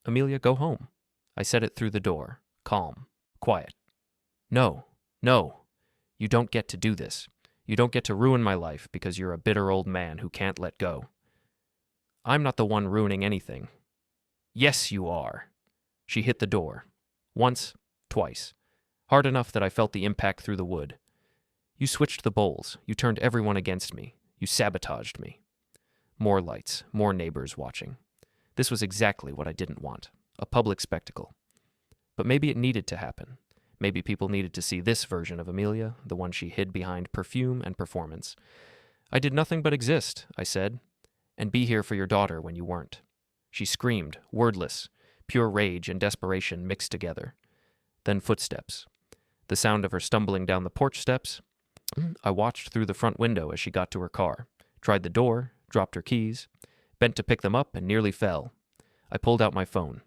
Amelia, go home. I said it through the door, calm, quiet. No, no, you don't get to do this. You don't get to ruin my life because you're a bitter old man who can't let go. I'm not the one ruining anything. Yes, you are. She hit the door. Once, twice. Hard enough that I felt the impact through the wood. You switched the bowls. You turned everyone against me. You sabotaged me. More lights, more neighbors watching. This was exactly what I didn't want. A public spectacle. But maybe it needed to happen. Maybe people needed to see this version of Amelia, the one she hid behind perfume and performance. I did nothing but exist, I said, and be here for your daughter when you weren't. She screamed, wordless, pure rage and desperation mixed together. Then footsteps. The sound of her stumbling down the porch steps. I watched through the front window as she got to her car, tried the door, dropped her keys, bent to pick them up and nearly fell. I pulled out my phone,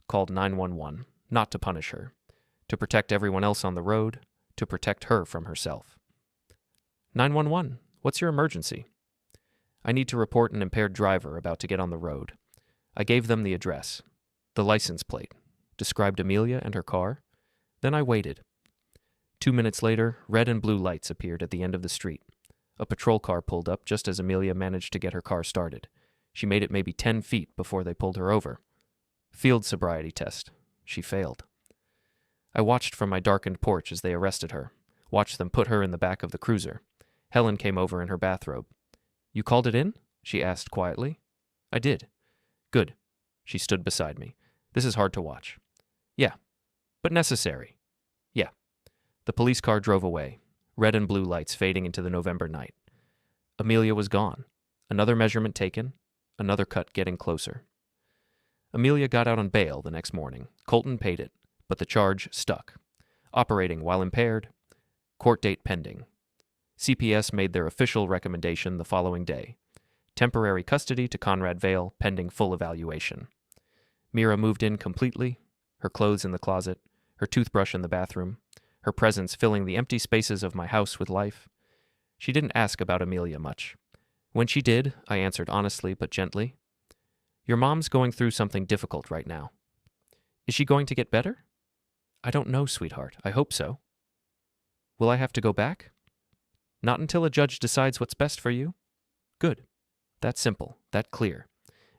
called 911, not to punish her, to protect everyone else on the road, to protect her from herself. 911, what's your emergency? I need to report an impaired driver about to get on the road. I gave them the address, the license plate, described Amelia and her car. Then I waited. 2 minutes later, red and blue lights appeared at the end of the street. A patrol car pulled up just as Amelia managed to get her car started. She made it maybe 10 feet before they pulled her over. Field sobriety test. She failed. I watched from my darkened porch as they arrested her, watched them put her in the back of the cruiser. Helen came over in her bathrobe. You called it in? She asked quietly. I did. Good. She stood beside me. This is hard to watch. Yeah, but necessary. Yeah. The police car drove away, red and blue lights fading into the November night. Amelia was gone. Another measurement taken, another cut getting closer. Amelia got out on bail the next morning. Colton paid it, but the charge stuck. Operating while impaired, court date pending. CPS made their official recommendation the following day. Temporary custody to Conrad Vale pending full evaluation. Mira moved in completely, her clothes in the closet, her toothbrush in the bathroom, her presence filling the empty spaces of my house with life. She didn't ask about Amelia much. When she did, I answered honestly but gently. Your mom's going through something difficult right now. Is she going to get better? I don't know, sweetheart. I hope so. Will I have to go back? Not until a judge decides what's best for you. Good. That simple, that clear.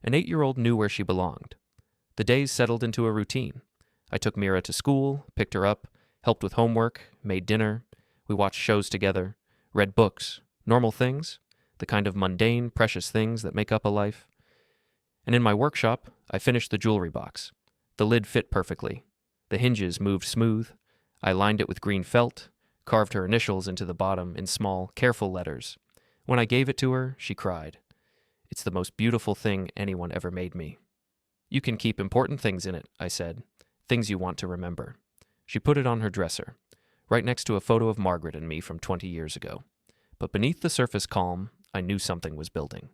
An 8-year-old knew where she belonged. The days settled into a routine. I took Mira to school, picked her up, helped with homework, made dinner. We watched shows together, read books, normal things, the kind of mundane, precious things that make up a life. And in my workshop, I finished the jewelry box. The lid fit perfectly. The hinges moved smooth. I lined it with green felt, carved her initials into the bottom in small, careful letters. When I gave it to her, she cried. It's the most beautiful thing anyone ever made me. You can keep important things in it, I said, things you want to remember. She put it on her dresser, right next to a photo of Margaret and me from 20 years ago. But beneath the surface calm, I knew something was building.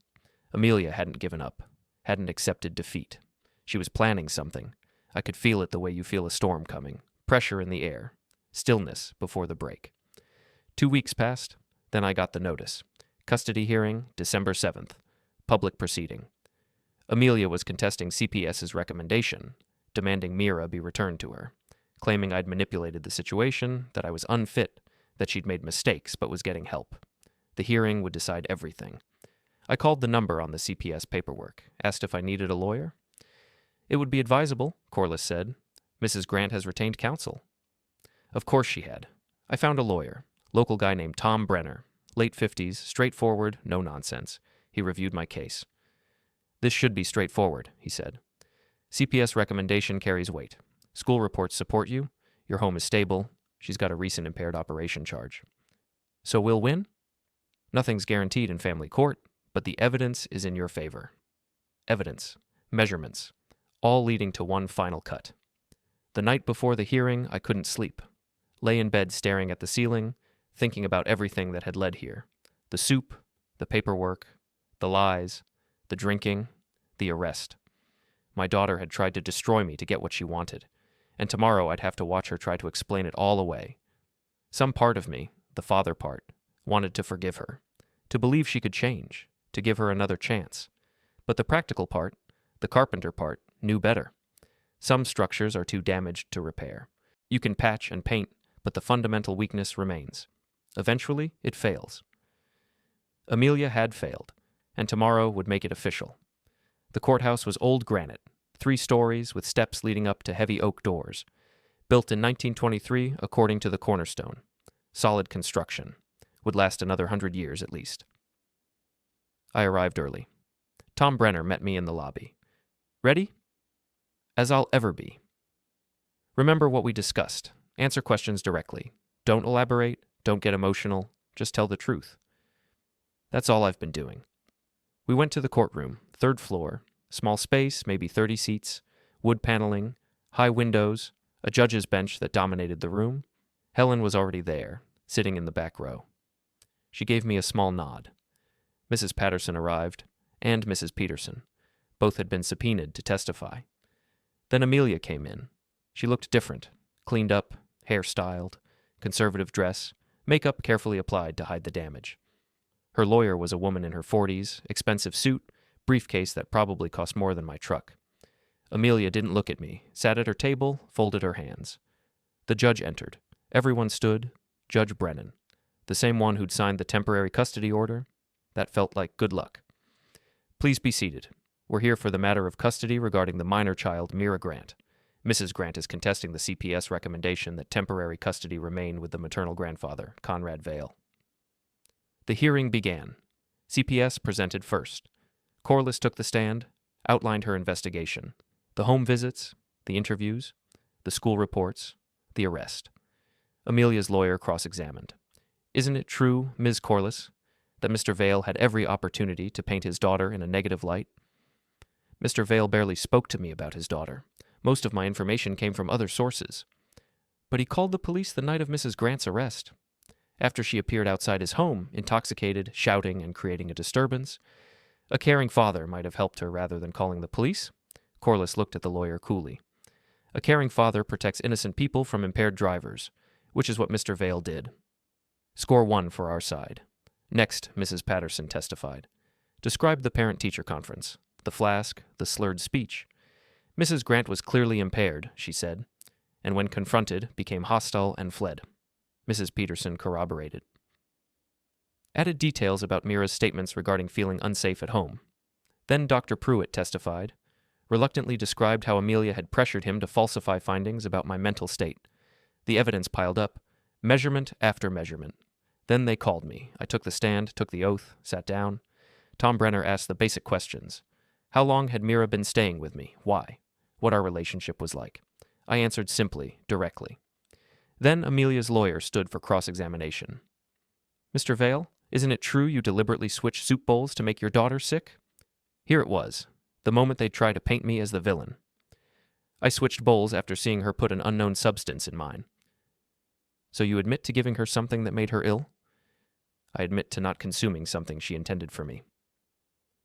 Amelia hadn't given up, hadn't accepted defeat. She was planning something. I could feel it the way you feel a storm coming, pressure in the air, stillness before the break. 2 weeks passed, then I got the notice. Custody hearing, December 7th. Public proceeding. Amelia was contesting CPS's recommendation, demanding Mira be returned to her, claiming I'd manipulated the situation, that I was unfit, that she'd made mistakes but was getting help. The hearing would decide everything. I called the number on the CPS paperwork, asked if I needed a lawyer. It would be advisable, Corliss said. Mrs. Grant has retained counsel. Of course she had. I found a lawyer, local guy named Tom Brenner, late 50s, straightforward, no nonsense. He reviewed my case. This should be straightforward, he said. CPS recommendation carries weight. School reports support you. Your home is stable. She's got a recent impaired operation charge. So we'll win? Nothing's guaranteed in family court, but the evidence is in your favor. Evidence, measurements, all leading to one final cut. The night before the hearing, I couldn't sleep. Lay in bed staring at the ceiling, thinking about everything that had led here. The soup, the paperwork, the lies, the drinking, the arrest. My daughter had tried to destroy me to get what she wanted, and tomorrow I'd have to watch her try to explain it all away. Some part of me, the father part, wanted to forgive her, to believe she could change, to give her another chance. But the practical part, the carpenter part, knew better. Some structures are too damaged to repair. You can patch and paint, but the fundamental weakness remains. Eventually, it fails. Amelia had failed, and tomorrow would make it official. The courthouse was old granite, 3 stories with steps leading up to heavy oak doors. Built in 1923 according to the cornerstone. Solid construction. Would last another 100 years at least. I arrived early. Tom Brenner met me in the lobby. Ready? As I'll ever be. Remember what we discussed. Answer questions directly. Don't elaborate. Don't get emotional. Just tell the truth. That's all I've been doing. We went to the courtroom, 3rd floor, small space, maybe 30 seats, wood paneling, high windows, a judge's bench that dominated the room. Helen was already there, sitting in the back row. She gave me a small nod. Mrs. Patterson arrived, and Mrs. Peterson. Both had been subpoenaed to testify. Then Amelia came in. She looked different, cleaned up, hair styled, conservative dress, makeup carefully applied to hide the damage. Her lawyer was a woman in her 40s, expensive suit, briefcase that probably cost more than my truck. Amelia didn't look at me, sat at her table, folded her hands. The judge entered. Everyone stood. Judge Brennan, the same one who'd signed the temporary custody order. That felt like good luck. Please be seated. We're here for the matter of custody regarding the minor child, Mira Grant. Mrs. Grant is contesting the CPS recommendation that temporary custody remain with the maternal grandfather, Conrad Vale. The hearing began. CPS presented first. Corliss took the stand, outlined her investigation, the home visits, the interviews, the school reports, the arrest. Amelia's lawyer cross-examined. Isn't it true, Ms. Corliss, that Mr. Vale had every opportunity to paint his daughter in a negative light? Mr. Vale barely spoke to me about his daughter. Most of my information came from other sources. But he called the police the night of Mrs. Grant's arrest. After she appeared outside his home, intoxicated, shouting, and creating a disturbance. A caring father might have helped her rather than calling the police. Corliss looked at the lawyer coolly. A caring father protects innocent people from impaired drivers, which is what Mr. Vale did. Score 1 for our side. Next, Mrs. Patterson testified. Described the parent-teacher conference, the flask, the slurred speech. Mrs. Grant was clearly impaired, she said, and when confronted, became hostile and fled. Mrs. Peterson corroborated. Added details about Mira's statements regarding feeling unsafe at home. Then Dr. Pruitt testified, reluctantly described how Amelia had pressured him to falsify findings about my mental state. The evidence piled up, measurement after measurement. Then they called me. I took the stand, took the oath, sat down. Tom Brenner asked the basic questions. How long had Mira been staying with me? Why? What our relationship was like. I answered simply, directly. Then Amelia's lawyer stood for cross-examination. Mr. Vale, isn't it true you deliberately switched soup bowls to make your daughter sick? Here it was, the moment they'd try to paint me as the villain. I switched bowls after seeing her put an unknown substance in mine. So you admit to giving her something that made her ill? I admit to not consuming something she intended for me.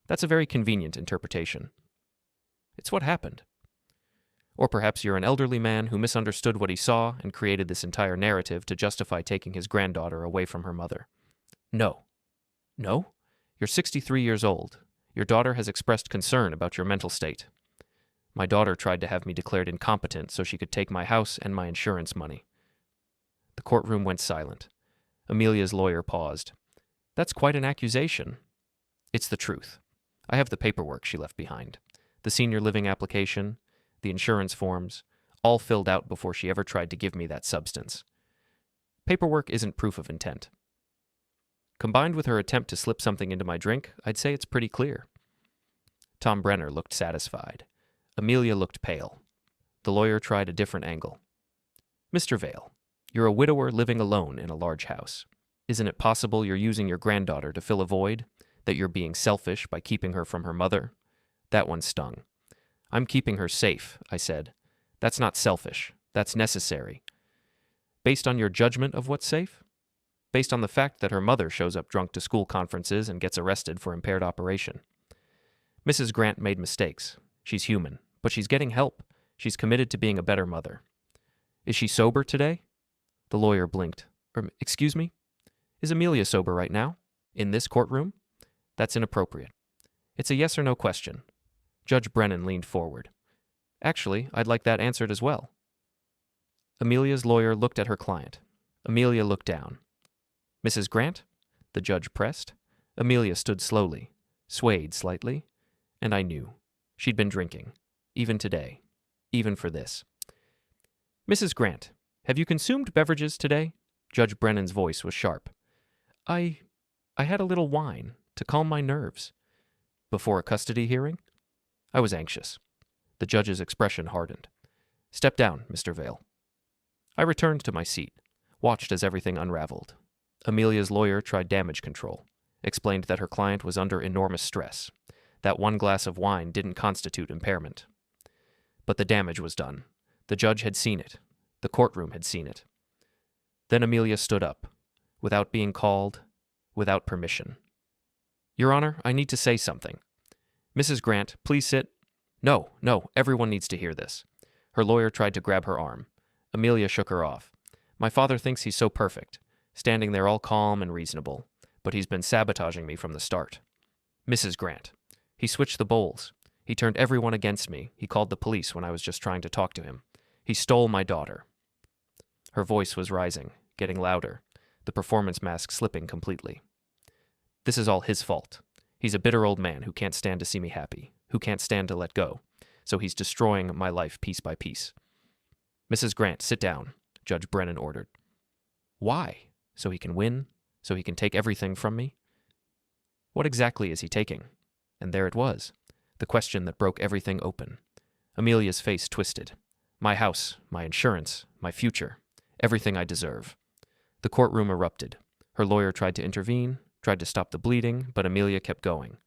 That's a very convenient interpretation. It's what happened. Or perhaps you're an elderly man who misunderstood what he saw and created this entire narrative to justify taking his granddaughter away from her mother. No. No? You're 63 years old. Your daughter has expressed concern about your mental state. My daughter tried to have me declared incompetent so she could take my house and my insurance money. The courtroom went silent. Amelia's lawyer paused. That's quite an accusation. It's the truth. I have the paperwork she left behind. The senior living application, the insurance forms, all filled out before she ever tried to give me that substance. Paperwork isn't proof of intent. Combined with her attempt to slip something into my drink, I'd say it's pretty clear. Tom Brenner looked satisfied. Amelia looked pale. The lawyer tried a different angle. Mr. Vale, you're a widower living alone in a large house. Isn't it possible you're using your granddaughter to fill a void? That you're being selfish by keeping her from her mother? That one stung. I'm keeping her safe, I said. That's not selfish. That's necessary. Based on your judgment of what's safe? Based on the fact that her mother shows up drunk to school conferences and gets arrested for impaired operation. Mrs. Grant made mistakes. She's human, but she's getting help. She's committed to being a better mother. Is she sober today? The lawyer blinked. Excuse me? Is Amelia sober right now? In this courtroom? That's inappropriate. It's a yes or no question. Judge Brennan leaned forward. Actually, I'd like that answered as well. Amelia's lawyer looked at her client. Amelia looked down. Mrs. Grant? The judge pressed. Amelia stood slowly, swayed slightly, and I knew. She'd been drinking, even today, even for this. Mrs. Grant, have you consumed beverages today? Judge Brennan's voice was sharp. I had a little wine to calm my nerves. Before a custody hearing? I was anxious. The judge's expression hardened. Step down, Mr. Vale. I returned to my seat, watched as everything unraveled. Amelia's lawyer tried damage control, explained that her client was under enormous stress, that one glass of wine didn't constitute impairment. But the damage was done. The judge had seen it. The courtroom had seen it. Then Amelia stood up, without being called, without permission. Your Honor, I need to say something. Mrs. Grant, please sit. No, everyone needs to hear this. Her lawyer tried to grab her arm. Amelia shook her off. My father thinks he's so perfect, standing there all calm and reasonable, but he's been sabotaging me from the start. Mrs. Grant. He switched the bowls. He turned everyone against me. He called the police when I was just trying to talk to him. He stole my daughter. Her voice was rising, getting louder, the performance mask slipping completely. This is all his fault. He's a bitter old man who can't stand to see me happy, who can't stand to let go, so he's destroying my life piece by piece. Mrs. Grant, sit down, Judge Brennan ordered. Why? So he can win? So he can take everything from me? What exactly is he taking? And there it was, the question that broke everything open. Amelia's face twisted. My house, my insurance, my future, everything I deserve. The courtroom erupted. Her lawyer tried to intervene, tried to stop the bleeding, but Amelia kept going.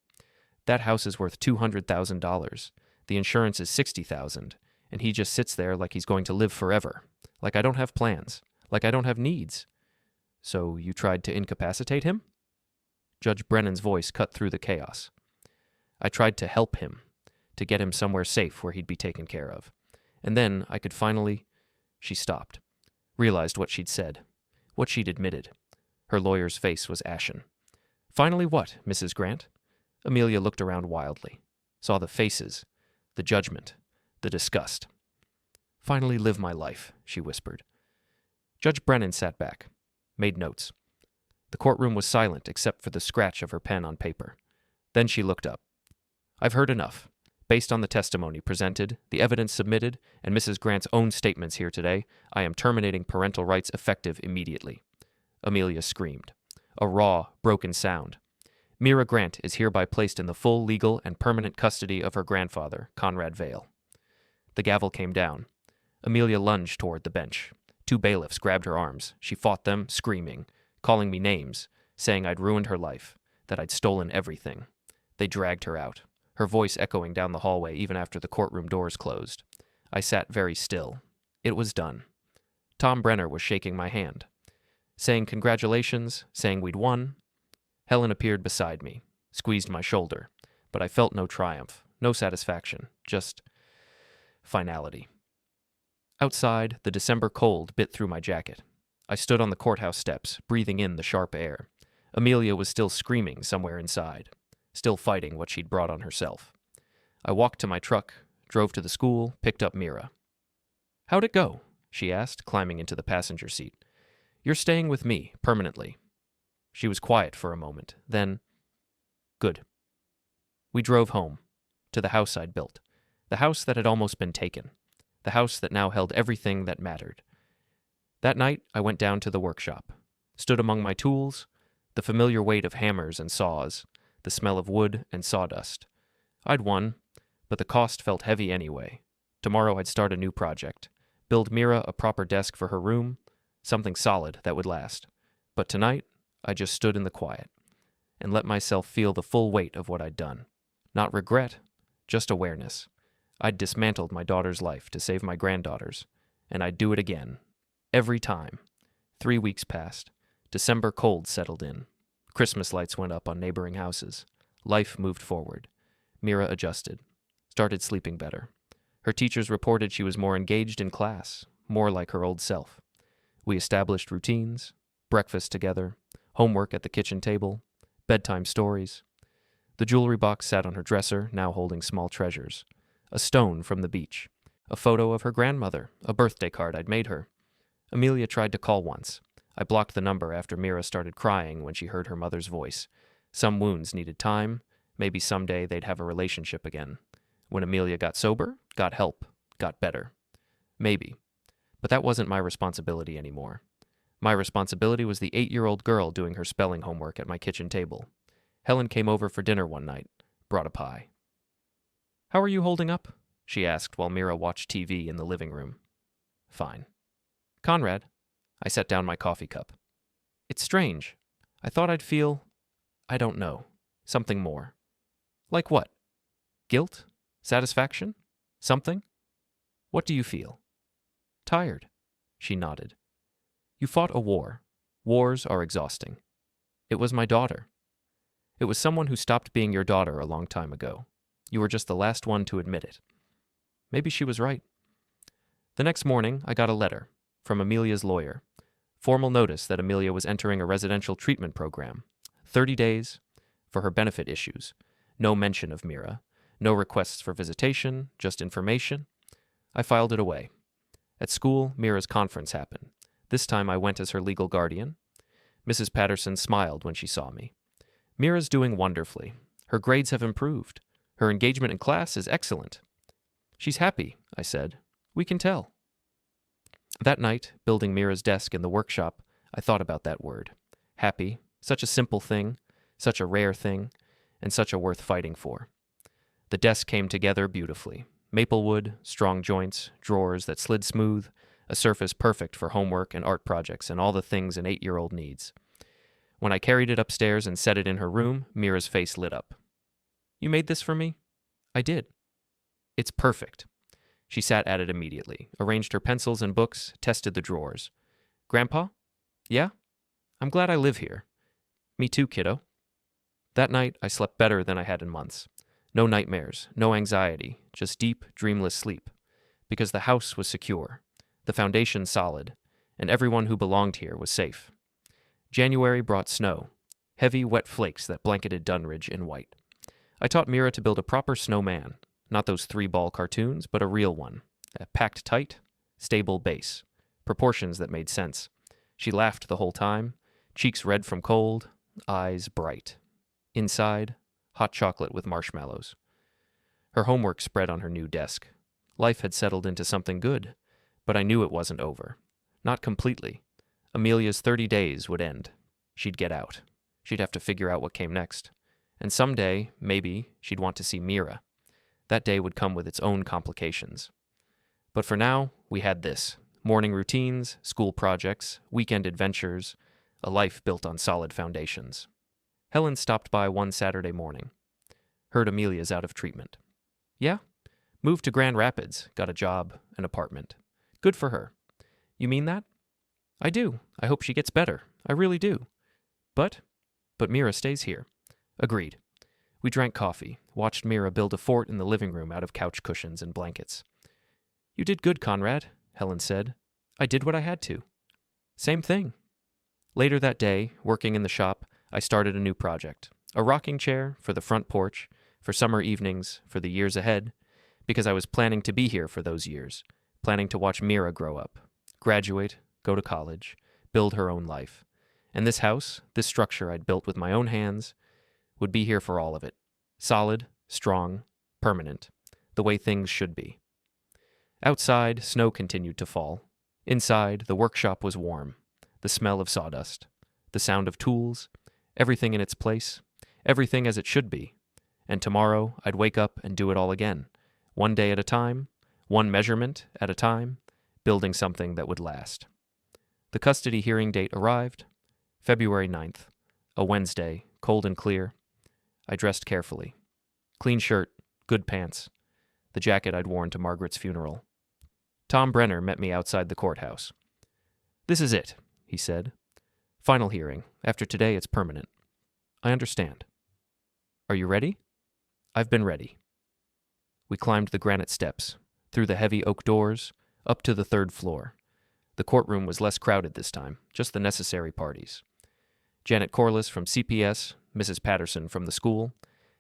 That house is worth $200,000. The insurance is $60,000, and he just sits there like he's going to live forever, like I don't have plans, like I don't have needs. So you tried to incapacitate him? Judge Brennan's voice cut through the chaos. I tried to help him, to get him somewhere safe where he'd be taken care of. And then I could finally... She stopped, realized what she'd said, what she'd admitted. Her lawyer's face was ashen. Finally what, Mrs. Grant? Amelia looked around wildly, saw the faces, the judgment, the disgust. Finally live my life, she whispered. Judge Brennan sat back, made notes. The courtroom was silent except for the scratch of her pen on paper. Then she looked up. I've heard enough. Based on the testimony presented, the evidence submitted, and Mrs. Grant's own statements here today, I am terminating parental rights effective immediately. Amelia screamed. A raw, broken sound. Mira Grant is hereby placed in the full legal and permanent custody of her grandfather, Conrad Vale. The gavel came down. Amelia lunged toward the bench. 2 bailiffs grabbed her arms. She fought them, screaming, calling me names, saying I'd ruined her life, that I'd stolen everything. They dragged her out, her voice echoing down the hallway even after the courtroom doors closed. I sat very still. It was done. Tom Brenner was shaking my hand, saying congratulations, saying we'd won. Helen appeared beside me, squeezed my shoulder, but I felt no triumph, no satisfaction, just finality. Outside, the December cold bit through my jacket. I stood on the courthouse steps, breathing in the sharp air. Amelia was still screaming somewhere inside, still fighting what she'd brought on herself. I walked to my truck, drove to the school, picked up Mira. How'd it go? She asked, climbing into the passenger seat. You're staying with me, permanently. She was quiet for a moment, then, good. We drove home, to the house I'd built, the house that had almost been taken, the house that now held everything that mattered. That night, I went down to the workshop, stood among my tools, the familiar weight of hammers and saws, the smell of wood and sawdust. I'd won, but the cost felt heavy anyway. Tomorrow I'd start a new project, build Mira a proper desk for her room, something solid that would last. But tonight, I just stood in the quiet and let myself feel the full weight of what I'd done. Not regret, just awareness. I'd dismantled my daughter's life to save my granddaughter's, and I'd do it again. Every time. 3 weeks passed. December cold settled in. Christmas lights went up on neighboring houses. Life moved forward. Mira adjusted, started sleeping better. Her teachers reported she was more engaged in class, more like her old self. We established routines, breakfast together, homework at the kitchen table, bedtime stories. The jewelry box sat on her dresser, now holding small treasures. A stone from the beach, a photo of her grandmother, a birthday card I'd made her. Amelia tried to call once. I blocked the number after Mira started crying when she heard her mother's voice. Some wounds needed time. Maybe someday they'd have a relationship again. When Amelia got sober, got help, got better. Maybe. But that wasn't my responsibility anymore. My responsibility was the 8-year-old girl doing her spelling homework at my kitchen table. Helen came over for dinner one night, brought a pie. How are you holding up? she asked while Mira watched TV in the living room. Fine. Conrad. I set down my coffee cup. It's strange. I thought I'd feel, I don't know, something more. Like what? Guilt? Satisfaction? Something? What do you feel? Tired. She nodded. You fought a war. Wars are exhausting. It was my daughter. It was someone who stopped being your daughter a long time ago. You were just the last one to admit it. Maybe she was right. The next morning, I got a letter from Amelia's lawyer. Formal notice that Amelia was entering a residential treatment program. 30 days for her benefit issues. No mention of Mira. No requests for visitation, just information. I filed it away. At school, Mira's conference happened. This time I went as her legal guardian. Mrs. Patterson smiled when she saw me. Mira's doing wonderfully. Her grades have improved. Her engagement in class is excellent. She's happy, I said. We can tell. That night, building Mira's desk in the workshop, I thought about that word. Happy, such a simple thing, such a rare thing, and such a worth fighting for. The desk came together beautifully. Maple wood, strong joints, drawers that slid smooth, a surface perfect for homework and art projects and all the things an 8-year-old needs. When I carried it upstairs and set it in her room, Mira's face lit up. You made this for me? I did. It's perfect. She sat at it immediately, arranged her pencils and books, tested the drawers. Grandpa? Yeah? I'm glad I live here. Me too, kiddo. That night, I slept better than I had in months. No nightmares, no anxiety, just deep, dreamless sleep. Because the house was secure, the foundation solid, and everyone who belonged here was safe. January brought snow, heavy, wet flakes that blanketed Dunridge in white. I taught Mira to build a proper snowman, not those 3-ball cartoons, but a real one, a packed tight, stable base, proportions that made sense. She laughed the whole time, cheeks red from cold, eyes bright. Inside, hot chocolate with marshmallows. Her homework spread on her new desk. Life had settled into something good, but I knew it wasn't over. Not completely. Amelia's 30 days would end. She'd get out. She'd have to figure out what came next. And someday, maybe, she'd want to see Mira. That day would come with its own complications. But for now, we had this. Morning routines, school projects, weekend adventures, a life built on solid foundations. Helen stopped by one Saturday morning. Heard Amelia's out of treatment. Yeah? Moved to Grand Rapids, got a job, an apartment. Good for her. You mean that? I do. I hope she gets better. I really do. But Mira stays here. Agreed. We drank coffee, watched Mira build a fort in the living room out of couch cushions and blankets. You did good, Conrad, Helen said. I did what I had to. Same thing. Later that day, working in the shop, I started a new project. A rocking chair for the front porch, for summer evenings, for the years ahead, because I was planning to be here for those years, planning to watch Mira grow up, graduate, go to college, build her own life. And this house, this structure I'd built with my own hands, would be here for all of it. Solid, strong, permanent, the way things should be. Outside, snow continued to fall. Inside, the workshop was warm, the smell of sawdust, the sound of tools, everything in its place, everything as it should be. And tomorrow, I'd wake up and do it all again, one day at a time, one measurement at a time, building something that would last. The custody hearing date arrived, February 9th, a Wednesday, cold and clear. I dressed carefully. Clean shirt, good pants, the jacket I'd worn to Margaret's funeral. Tom Brenner met me outside the courthouse. This is it, he said. Final hearing. After today, it's permanent. I understand. Are you ready? I've been ready. We climbed the granite steps, through the heavy oak doors, up to the 3rd floor. The courtroom was less crowded this time, just the necessary parties. Janet Corliss from CPS, Mrs. Patterson from the school,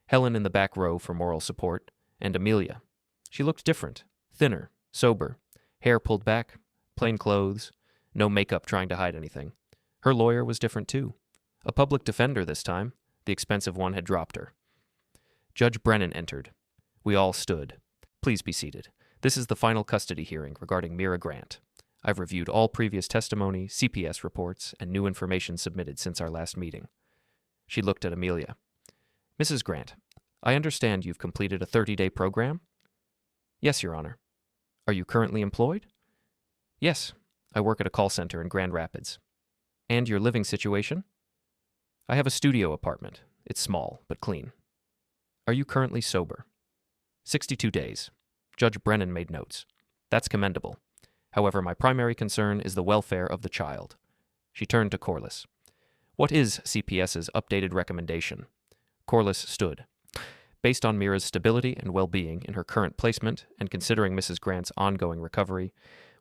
Helen in the back row for moral support, and Amelia. She looked different, thinner, sober, hair pulled back, plain clothes, no makeup trying to hide anything. Her lawyer was different too. A public defender this time. The expensive one had dropped her. Judge Brennan entered. We all stood. Please be seated. This is the final custody hearing regarding Mira Grant. I've reviewed all previous testimony, CPS reports, and new information submitted since our last meeting. She looked at Amelia. Mrs. Grant, I understand you've completed a 30-day program? Yes, Your Honor. Are you currently employed? Yes, I work at a call center in Grand Rapids. And your living situation? I have a studio apartment. It's small, but clean. Are you currently sober? 62 days. Judge Brennan made notes. That's commendable. However, my primary concern is the welfare of the child. She turned to Corliss. What is CPS's updated recommendation? Corliss stood. Based on Mira's stability and well-being in her current placement, and considering Mrs. Grant's ongoing recovery,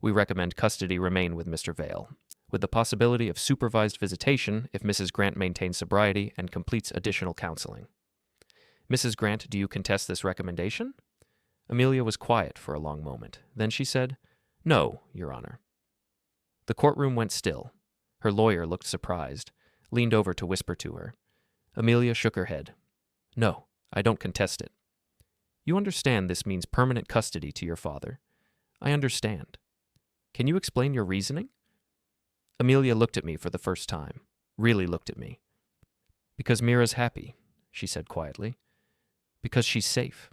we recommend custody remain with Mr. Vale, with the possibility of supervised visitation if Mrs. Grant maintains sobriety and completes additional counseling. Mrs. Grant, do you contest this recommendation? Amelia was quiet for a long moment. Then she said, No, Your Honor. The courtroom went still. Her lawyer looked surprised, leaned over to whisper to her. Amelia shook her head. No, I don't contest it. You understand this means permanent custody to your father. I understand. Can you explain your reasoning? Amelia looked at me for the first time, really looked at me. Because Mira's happy, she said quietly. Because she's safe.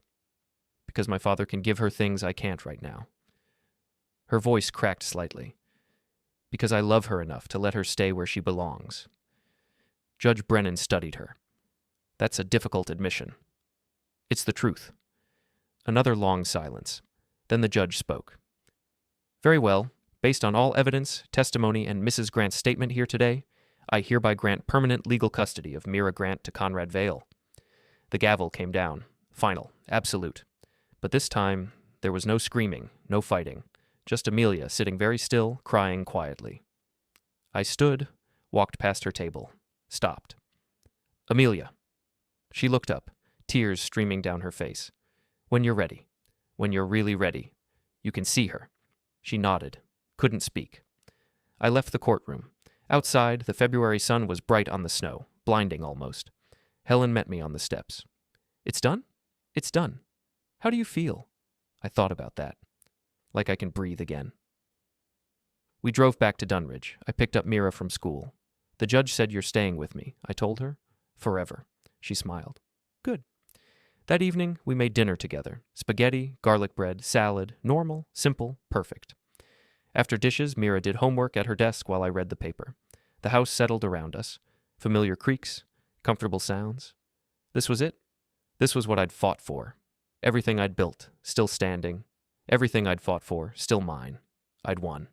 Because my father can give her things I can't right now. Her voice cracked slightly. Because I love her enough to let her stay where she belongs. Judge Brennan studied her. That's a difficult admission. It's the truth. Another long silence. Then the judge spoke. Very well. Based on all evidence, testimony, and Mrs. Grant's statement here today, I hereby grant permanent legal custody of Mira Grant to Conrad Vale. The gavel came down. Final. Absolute. But this time, there was no screaming, no fighting. Just Amelia sitting very still, crying quietly. I stood, walked past her table, stopped. Amelia. She looked up, tears streaming down her face. When you're ready. When you're really ready. You can see her. She nodded. Couldn't speak. I left the courtroom. Outside, the February sun was bright on the snow, blinding almost. Helen met me on the steps. It's done? It's done. How do you feel? I thought about that. Like I can breathe again. We drove back to Dunridge. I picked up Mira from school. The judge said you're staying with me, I told her. Forever. She smiled. Good. That evening, we made dinner together. Spaghetti, garlic bread, salad, normal, simple, perfect. After dishes, Mira did homework at her desk while I read the paper. The house settled around us. Familiar creaks, comfortable sounds. This was it. This was what I'd fought for. Everything I'd built, still standing. Everything I'd fought for, still mine. I'd won.